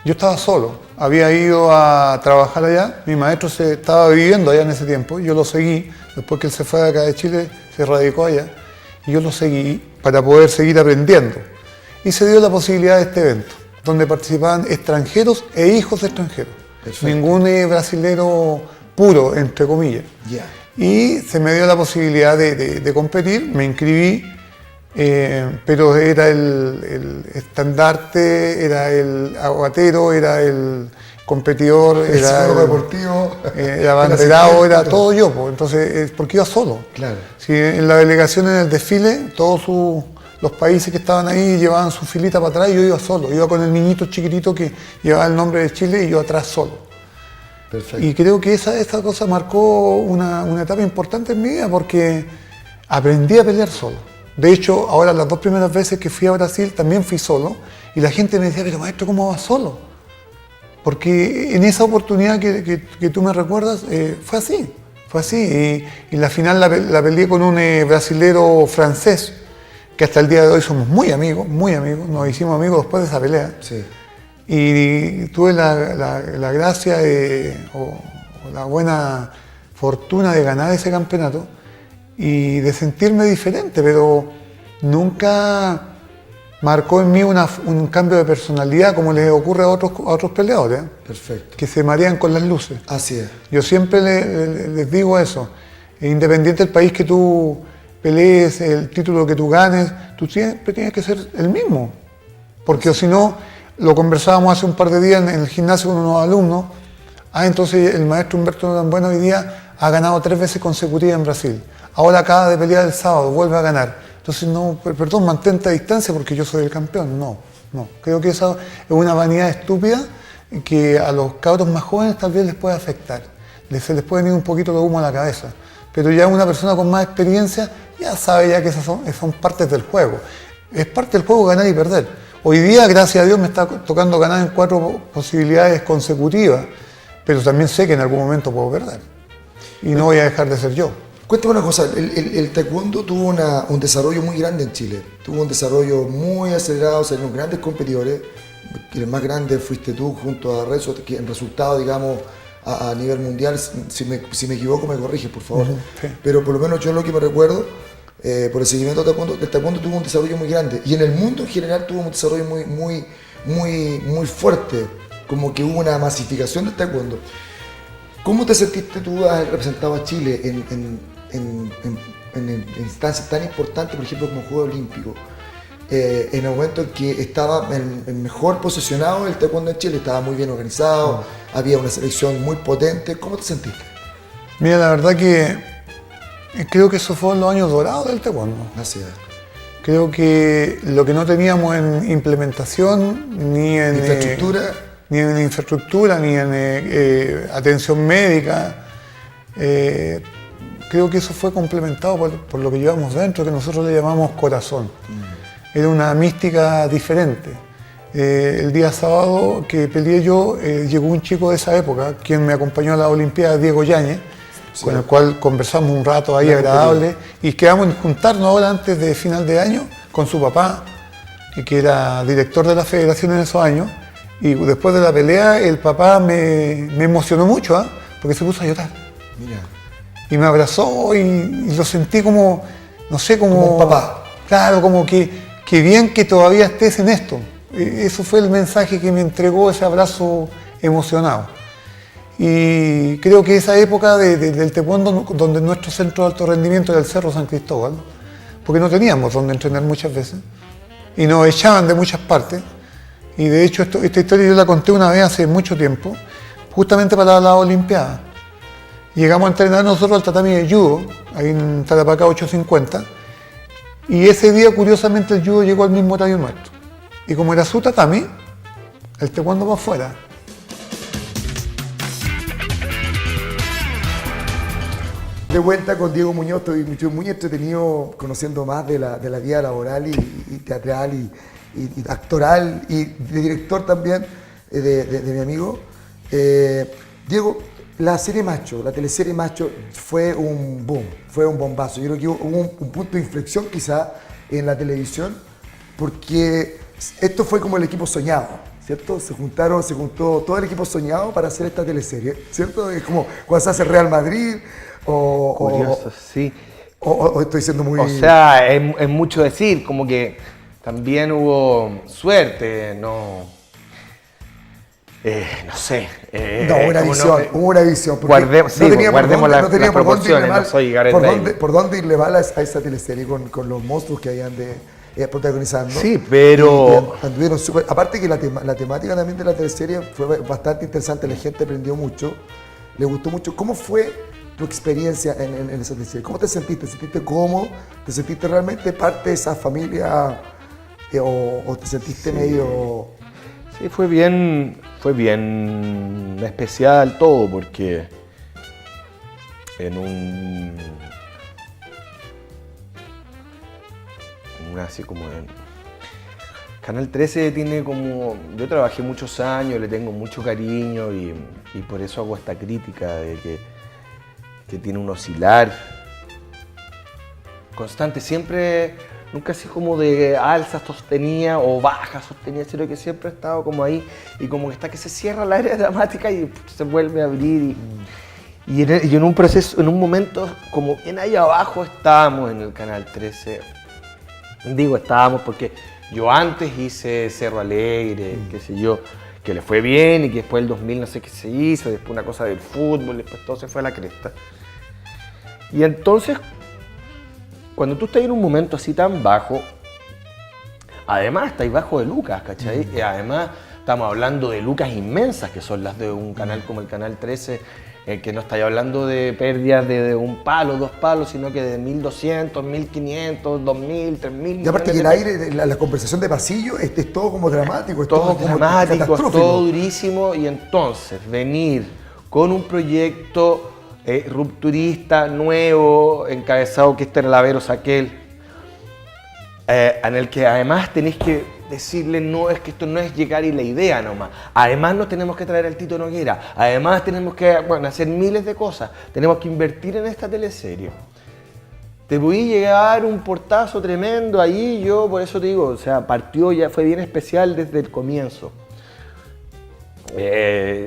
yo estaba solo. Había ido a trabajar allá, mi maestro estaba viviendo allá en ese tiempo, yo lo seguí, después que él se fue de acá de Chile, se radicó allá, y yo lo seguí para poder seguir aprendiendo. Y se dio la posibilidad de este evento, donde participaban extranjeros e hijos de extranjeros. Perfecto. Ningún brasilero puro, entre comillas. Yeah. Y se me dio la posibilidad de competir, me inscribí, pero era el estandarte, era el aguatero, era el competidor, el era el deportivo, el abanderado, era todo yo, pues. Entonces, porque iba solo. Claro. Si en la delegación, en el desfile, todos los países que estaban ahí llevaban su filita para atrás y yo iba solo, iba con el niñito chiquitito que llevaba el nombre de Chile y yo atrás solo. Perfecto. Y creo que esa cosa marcó una etapa importante en mi vida porque aprendí a pelear solo. De hecho, ahora las 2 primeras veces que fui a Brasil también fui solo y la gente me decía, pero maestro, ¿cómo vas solo? Porque en esa oportunidad que tú me recuerdas, fue así. Y la final la peleé con un brasilero francés, que hasta el día de hoy somos muy amigos, nos hicimos amigos después de esa pelea. Sí. Y tuve la gracia o la buena fortuna de ganar ese campeonato y de sentirme diferente, pero nunca marcó en mí un cambio de personalidad como les ocurre a otros peleadores. Perfecto. Que se marean con las luces. Así es. Yo siempre les digo eso, independiente del país que tú pelees, el título que tú ganes, tú siempre tienes que ser el mismo, porque si no, lo conversábamos hace un par de días en el gimnasio con unos alumnos. Entonces el maestro Humberto Norambuena hoy día ha ganado 3 veces consecutivas en Brasil. Ahora acaba de pelear el sábado, vuelve a ganar. Entonces, no, perdón, mantente a distancia porque yo soy el campeón. No. Creo que esa es una vanidad estúpida que a los cabros más jóvenes tal vez les puede afectar. Se les puede venir un poquito de humo a la cabeza. Pero ya una persona con más experiencia ya sabe ya que esas son partes del juego. Es parte del juego ganar y perder. Hoy día, gracias a Dios, me está tocando ganar en 4 posibilidades consecutivas, pero también sé que en algún momento puedo perder. Y no voy a dejar de ser yo. Cuéntame una cosa, el taekwondo tuvo un desarrollo muy grande en Chile. Tuvo un desarrollo muy acelerado, salieron grandes competidores. El más grande fuiste tú junto a Rezo, que en resultado, digamos, a nivel mundial, si me equivoco, me corriges, por favor. Sí. Pero por lo menos yo lo que me recuerdo, por el seguimiento del taekwondo tuvo un desarrollo muy grande y en el mundo en general tuvo un desarrollo muy fuerte, como que hubo una masificación del taekwondo. ¿Cómo te sentiste tú haber representado a Chile en instancias tan importantes, por ejemplo como Juegos Olímpicos, en el momento en que estaba el mejor posicionado el taekwondo en Chile, estaba muy bien organizado, había una selección muy potente? ¿Cómo te sentiste? Mira, la verdad que creo que eso fue en los años dorados del taekwondo. Así es. Creo que lo que no teníamos en implementación, ni en infraestructura, ni en atención médica, creo que eso fue complementado por lo que llevamos dentro, que nosotros le llamamos corazón. Era una mística diferente. El día sábado que peleé yo, llegó un chico de esa época, quien me acompañó a la Olimpiada, Diego Yáñez, con el cual conversamos un rato ahí agradable, y quedamos en juntarnos ahora antes de final de año con su papá, que era director de la federación en esos años, y después de la pelea el papá me emocionó mucho, porque se puso a llorar. Mira. Y me abrazó y lo sentí como, no sé, como un papá. Claro, como que bien que todavía estés en esto. Eso fue el mensaje que me entregó, ese abrazo emocionado. Y creo que esa época del taekwondo, donde nuestro centro de alto rendimiento era el Cerro San Cristóbal, porque no teníamos donde entrenar muchas veces, y nos echaban de muchas partes, y de hecho esta historia yo la conté una vez hace mucho tiempo, justamente para la Olimpiada. Llegamos a entrenar nosotros al tatami de judo, ahí en Tarapacá 850, y ese día curiosamente el judo llegó al mismo horario nuestro. Y como era su tatami, el taekwondo va afuera. De vuelta con Diego Muñoz, estoy muy entretenido conociendo más de la vida laboral y teatral y actoral y de director también de mi amigo. Diego, la serie Macho, la teleserie Macho fue un boom, fue un bombazo. Yo creo que hubo un punto de inflexión quizá en la televisión, porque esto fue como el equipo soñado, ¿cierto? Se juntó todo el equipo soñado para hacer esta teleserie, ¿cierto? Es como cuando se hace Real Madrid Curioso, sí. o estoy siendo muy... O sea, es mucho decir, como que también hubo suerte, no sé. No, una visión, hubo una visión. Guardemos las proporciones, no soy Gareth Bale. ¿Por dónde irle mal a esa teleserie con los monstruos que habían protagonizando? Sí, pero... Anduvieron súper... Aparte que la temática también de la teleserie fue bastante interesante, la gente aprendió mucho, le gustó mucho. ¿Cómo fue tu experiencia en esa teleserie? ¿Cómo te sentiste? ¿Te sentiste cómodo? ¿Te sentiste realmente parte de esa familia o te sentiste medio...? Sí, fue bien especial todo, porque así como en Canal 13 tiene como... Yo trabajé muchos años, le tengo mucho cariño y por eso hago esta crítica de que tiene un oscilar constante, siempre... Nunca así como de alza sostenida o baja sostenida, sino que siempre ha estado como ahí y como que está que se cierra la área dramática y se vuelve a abrir. Y en un proceso, en un momento como bien ahí abajo estábamos en el Canal 13. Digo estábamos porque yo antes hice Cerro Alegre, qué sé yo, que le fue bien y que después el 2000 no sé qué se hizo, después una cosa del fútbol, después todo se fue a la cresta. Y entonces... Cuando tú estás en un momento así tan bajo, además estáis bajo de lucas, ¿cachai? Y además estamos hablando de lucas inmensas, que son las de un canal como el Canal 13, que no estáis hablando de pérdidas de un palo, 2 palos, sino que de 1.200, 1.500, 2.000, 3.000... Y aparte que el aire, la conversación de pasillo, es todo como dramático, es todo como dramático, es todo durísimo, y entonces venir con un proyecto... rupturista, nuevo, encabezado, que este era el Avero Saquel, en el que además tenéis que decirle, no, es que esto no es llegar y la idea nomás, además no tenemos que traer al Tito Noguera, además tenemos que hacer miles de cosas, tenemos que invertir en esta teleserie. Te podí llegar un portazo tremendo ahí, yo por eso te digo, o sea, partió, ya fue bien especial desde el comienzo.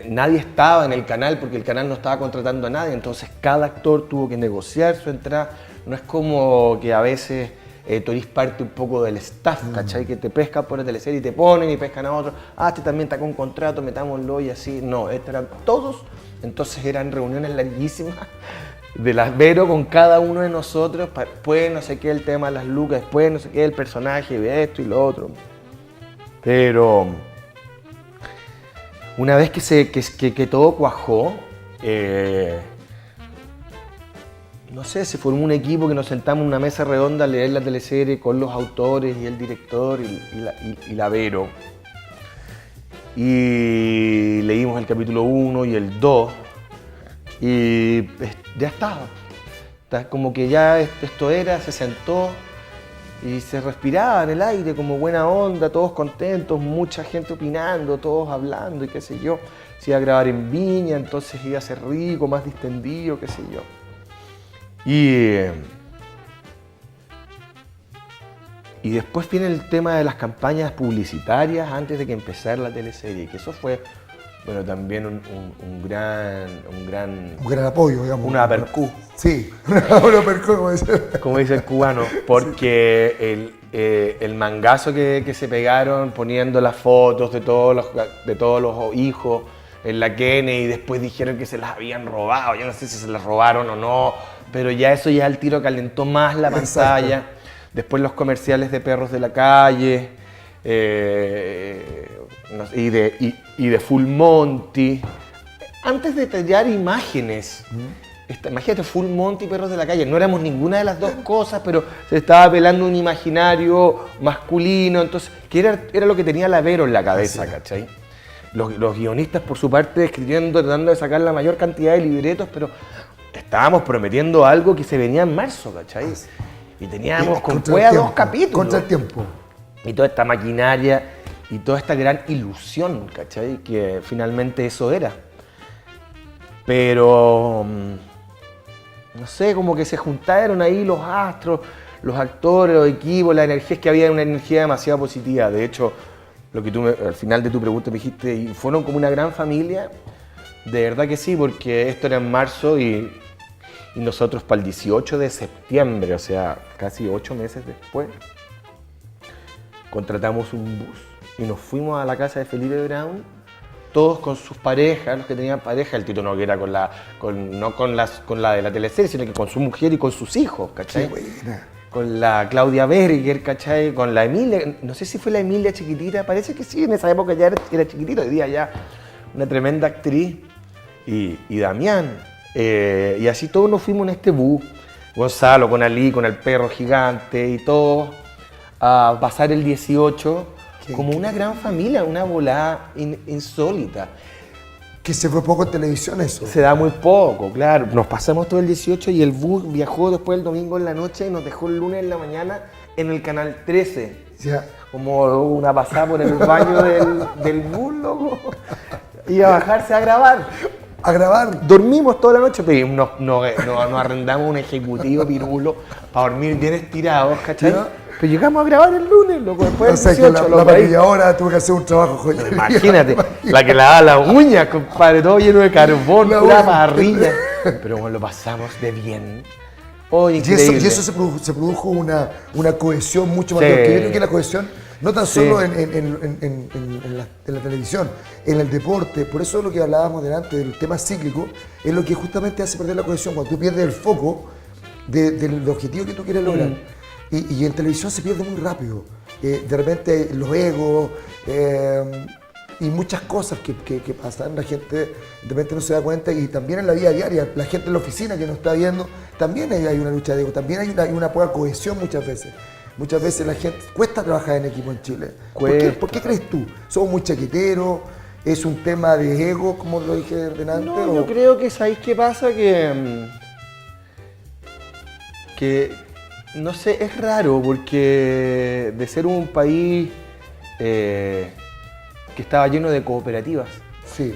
Nadie estaba en el canal porque el canal no estaba contratando a nadie, entonces cada actor tuvo que negociar su entrada. No es como que a veces tú eres parte un poco del staff, ¿cachai? Que te pescan por la teleserie y te ponen y pescan a otro. Este también está con contrato, metámoslo y así. No, estos eran todos, entonces eran reuniones larguísimas de las Vero con cada uno de nosotros, después no sé qué el tema de las lucas, después no sé qué el personaje de esto y lo otro. Pero... Una vez que todo cuajó, no sé, se formó un equipo que nos sentamos en una mesa redonda a leer la teleserie con los autores y el director y la Vero. Y leímos el capítulo 1 y el 2 y ya estaba. Como que ya esto era, se sentó y se respiraba en el aire como buena onda, todos contentos, mucha gente opinando, todos hablando y qué sé yo. Se iba a grabar en Viña, entonces iba a ser rico, más distendido, qué sé yo. Y después viene el tema de las campañas publicitarias antes de que empezara la teleserie, que eso fue, bueno, también un gran apoyo, digamos. Una apercú. Sí, una apercú, como dice el cubano, porque el mangazo que se pegaron poniendo las fotos de todos los hijos en la Kennedy y después dijeron que se las habían robado, yo no sé si se las robaron o no, pero ya eso ya al tiro calentó más la pantalla. Exacto. Después los comerciales de perros de la calle y de Full Monty. Antes de tallar imágenes, imagínate Full Monty y perros de la calle, no éramos ninguna de las dos cosas, pero se estaba apelando un imaginario masculino, entonces, que era lo que tenía la Vero en la cabeza, ¿cachai? Los guionistas por su parte escribiendo, tratando de sacar la mayor cantidad de libretos, pero estábamos prometiendo algo que se venía en marzo, ¿cachai? Y teníamos con cueva 2 capítulos. Contra el tiempo. Y toda esta maquinaria y toda esta gran ilusión, ¿cachai? Que finalmente eso era. Pero, no sé, como que se juntaron ahí los astros, los actores, los equipos, la energía, es que había una energía demasiado positiva. De hecho, lo que al final de tu pregunta me dijiste, y fueron como una gran familia, de verdad que sí, porque esto era en marzo y nosotros para el 18 de septiembre, o sea, casi 8 meses después, contratamos un bus y nos fuimos a la casa de Felipe Brown, todos con sus parejas, los que tenían pareja, el Tito Noguera no con la de la teleserie, sino que con su mujer y con sus hijos, ¿cachai? Qué buena. Con la Claudia Berger, ¿cachai? Con la Emilia, no sé si fue la Emilia chiquitita, parece que sí, en esa época ya era chiquitita, hoy día ya una tremenda actriz, y Damián. Y así todos nos fuimos en este bus, Gonzalo con Ali, con el perro gigante y todos, a pasar el 18 como una gran familia, una volada insólita. Que se fue poco en televisión eso. Se da muy poco, claro. Nos pasamos todo el 18 y el bus viajó después el domingo en la noche y nos dejó el lunes en la mañana en el canal 13. Ya. Como una pasada por el baño del bus, loco. Y a bajarse a grabar. A grabar. Dormimos toda la noche, pero nos arrendamos un ejecutivo pirulo para dormir bien estirados, ¿cachai? ¿No? Pero llegamos a grabar el lunes, loco, después del 18. La maquilladora tuvo que hacer un trabajo joyería. Imagínate, la que lava las uñas, compadre, todo lleno de carbón, pura parrilla. Pero bueno, lo pasamos de bien. Oh, increíble. Y eso se produjo una cohesión mucho mayor. Que yo creo que la cohesión no tan solo en la televisión, en el deporte. Por eso lo que hablábamos delante del tema cíclico es lo que justamente hace perder la cohesión. Cuando tú pierdes el foco del objetivo que tú quieres lograr. Y en televisión se pierde muy rápido. De repente los egos y muchas cosas que pasan, la gente de repente no se da cuenta, y también en la vida diaria, la gente en la oficina que nos está viendo, también hay una lucha de ego, también hay una poca cohesión muchas veces. Muchas veces la gente, cuesta trabajar en equipo en Chile. ¿Por qué crees tú? ¿Somos muy chaqueteros? ¿Es un tema de ego, como lo dije delante? No, yo creo que, ¿sabéis qué pasa? Que no sé, es raro porque de ser un país que estaba lleno de cooperativas. Sí,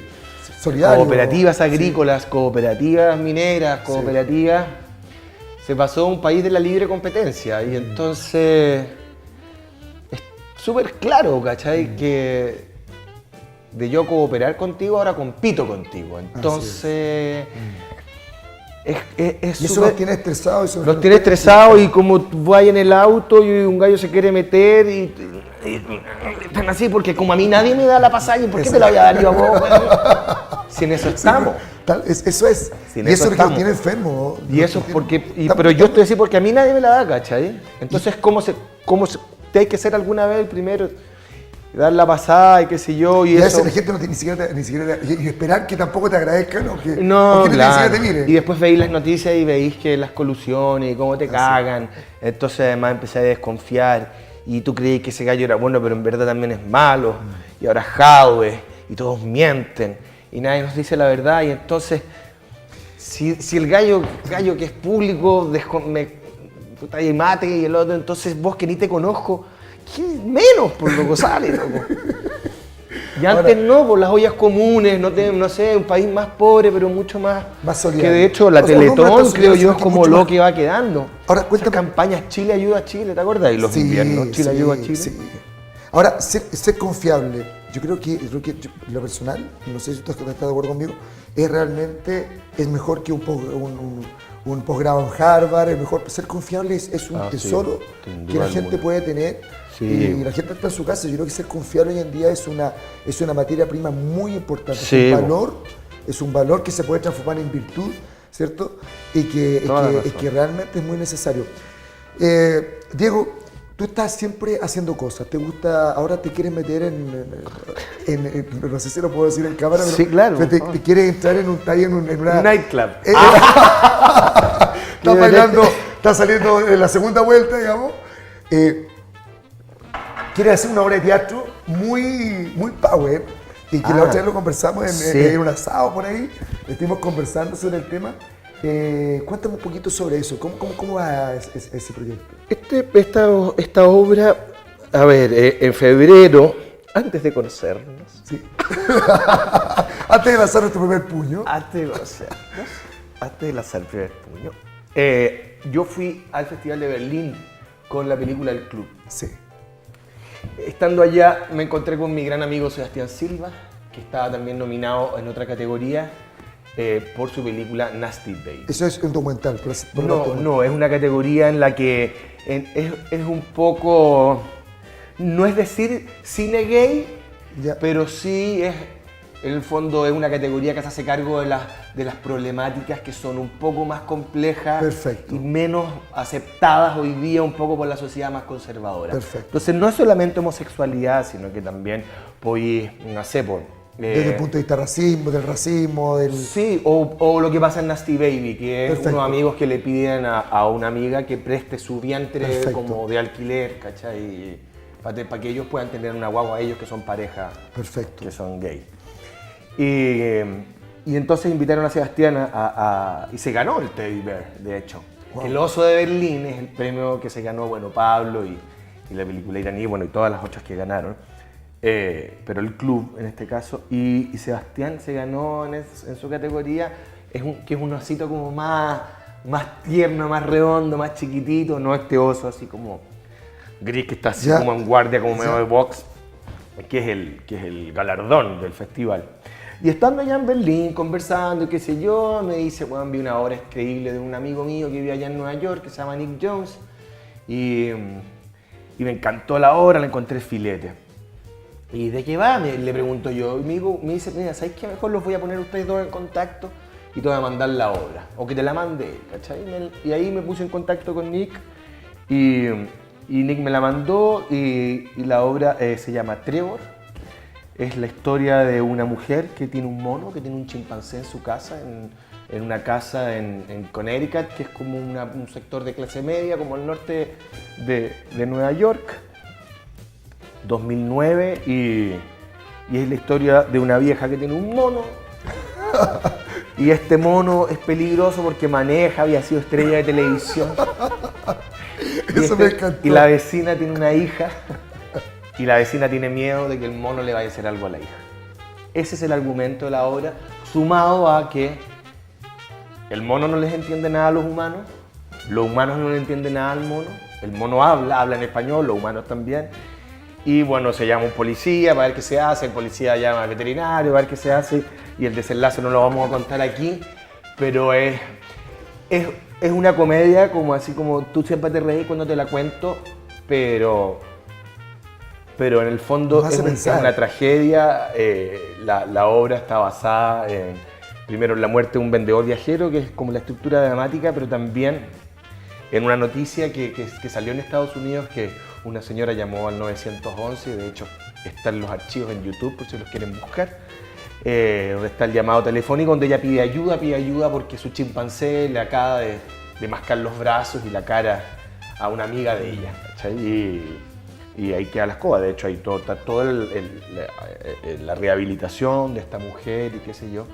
solidario. Cooperativas agrícolas, cooperativas mineras, cooperativas. Se pasó a un país de la libre competencia y entonces es súper claro, ¿cachai? Que de yo cooperar contigo, ahora compito contigo. Entonces... y eso los tiene estresados. Los tiene estresados y como vas en el auto y un gallo se quiere meter y están así porque como a mí nadie me da la pasada, ¿por qué te la voy a dar yo a vos? Si en eso estamos. Eso es. Si y eso es lo que los tiene enfermos. Y eso porque, pero yo estoy así porque a mí nadie me la da, ¿cachai? Entonces, ¿cómo te hay que ser alguna vez el primero? Dar la pasada y qué sé yo. Y eso. La gente no tiene ni siquiera y esperar que tampoco te agradezcan o que, no, o que claro. ni siquiera te miren. Y después veis las noticias y veis que las colusiones y cómo te cagan. Entonces además empecé a desconfiar y tú creías que ese gallo era bueno, pero en verdad también es malo. Y ahora jaude y todos mienten y nadie nos dice la verdad y entonces... si el gallo que es público puta, y mate y el otro, entonces vos que ni te conozco, ¿qué menos por lo que sale, loco? Y antes no, por las ollas comunes, no sé, un país más pobre, pero mucho más solidario. Que de hecho la O sea, Teletón, creo yo, es que como mucho lo más. que va quedando. Ahora, esas cuéntame. campañas Chile ayuda a Chile, ¿te acuerdas? Y los inviernos, Chile ayuda a Chile. Sí. Ahora, ser confiable, yo creo que lo personal, no sé si tú estás de acuerdo conmigo, es mejor que un posgrado en Harvard, es mejor. Ser confiable es un tesoro que la gente puede tener. Sí. Y la gente está en su casa. Yo creo que ser confiable hoy en día es una materia prima muy importante. Sí, es un valor que se puede transformar en virtud, ¿cierto? Y que realmente es muy necesario. Diego, tú estás siempre haciendo cosas. ¿Te gusta? Ahora te quieres meter no sé si lo puedo decir en cámara, pero sí, claro. Te quieres entrar en una Nightclub. Estás bailando, estás saliendo en la segunda vuelta, digamos. Quieres hacer una obra de teatro muy power, y que la otra vez lo conversamos en un asado por ahí, estuvimos conversando sobre el tema. Cuéntame un poquito sobre eso, ¿cómo va ese proyecto? Esta obra, a ver, en febrero, antes de conocernos. Sí. Antes de lanzar nuestro primer puño. Antes de lanzar el primer puño. Yo fui al Festival de Berlín con la película El Club. Sí. Estando allá me encontré con mi gran amigo Sebastián Silva, que estaba también nominado en otra categoría por su película Nasty Baby. Eso es un documental. No, es una categoría en la que es un poco, no es decir cine gay, pero sí es, en el fondo es una categoría que se hace cargo de las problemáticas que son un poco más complejas. Perfecto. Y menos aceptadas hoy día un poco por la sociedad más conservadora. Perfecto. Entonces no es solamente homosexualidad, sino que también, pues, no sé, desde el punto de vista del racismo. Sí, o lo que pasa en Nasty Baby, que es Perfecto. unos amigos que le piden a una amiga que preste su vientre Perfecto. como de alquiler, ¿cachai? Para que ellos puedan tener una guagua, ellos que son pareja, Perfecto. que son gay. Y entonces invitaron a Sebastián y se ganó el Teddy Bear, de hecho. Wow. El Oso de Berlín es el premio que se ganó, bueno, Pablo y la película iraní, bueno, y todas las otras que ganaron. Pero el club en este caso, y Sebastián se ganó en su categoría, que es un osito como más tierno, más redondo, más chiquitito, no este oso así como gris que está así como en guardia, como medio de box, que es el galardón del festival. Y estando allá en Berlín, conversando, qué sé yo, me dice, bueno, vi una obra increíble de un amigo mío que vive allá en Nueva York, que se llama Nick Jones, y me encantó la obra, la encontré filete. ¿Y de qué va? Le pregunto yo. Y me dice, mira, ¿sabes qué? Mejor los voy a poner ustedes dos en contacto y te voy a mandar la obra. O que te la mande, ¿cachai? Y ahí me puse en contacto con Nick y Nick me la mandó y la obra se llama Trevor. Es la historia de una mujer que tiene un mono, que tiene un chimpancé en su casa, en una casa en Connecticut, que es como un sector de clase media, como el norte de Nueva York. 2009 y es la historia de una vieja que tiene un mono y este mono es peligroso porque maneja, había sido estrella de televisión. Eso me encantó. Y la vecina tiene una hija y la vecina tiene miedo de que el mono le vaya a hacer algo a la hija. Ese es el argumento de la obra, sumado a que el mono no les entiende nada a los humanos no le entienden nada al mono, el mono habla en español, los humanos también. Y bueno, se llama un policía para ver qué se hace, el policía llama al veterinario para ver qué se hace y el desenlace no lo vamos a contar aquí, pero es una comedia como así como tú siempre te reís cuando te la cuento, pero en el fondo es una tragedia. La obra está basada primero en la muerte de un vendedor viajero, que es como la estructura dramática, pero también en una noticia que salió en Estados Unidos que una señora llamó al 911, de hecho están los archivos en YouTube por si los quieren buscar, donde está el llamado telefónico donde ella pide ayuda porque su chimpancé le acaba de mascar los brazos y la cara a una amiga de ella, ¿cachai? Y ahí queda la escoba, de hecho ahí está toda la rehabilitación de esta mujer y qué sé yo.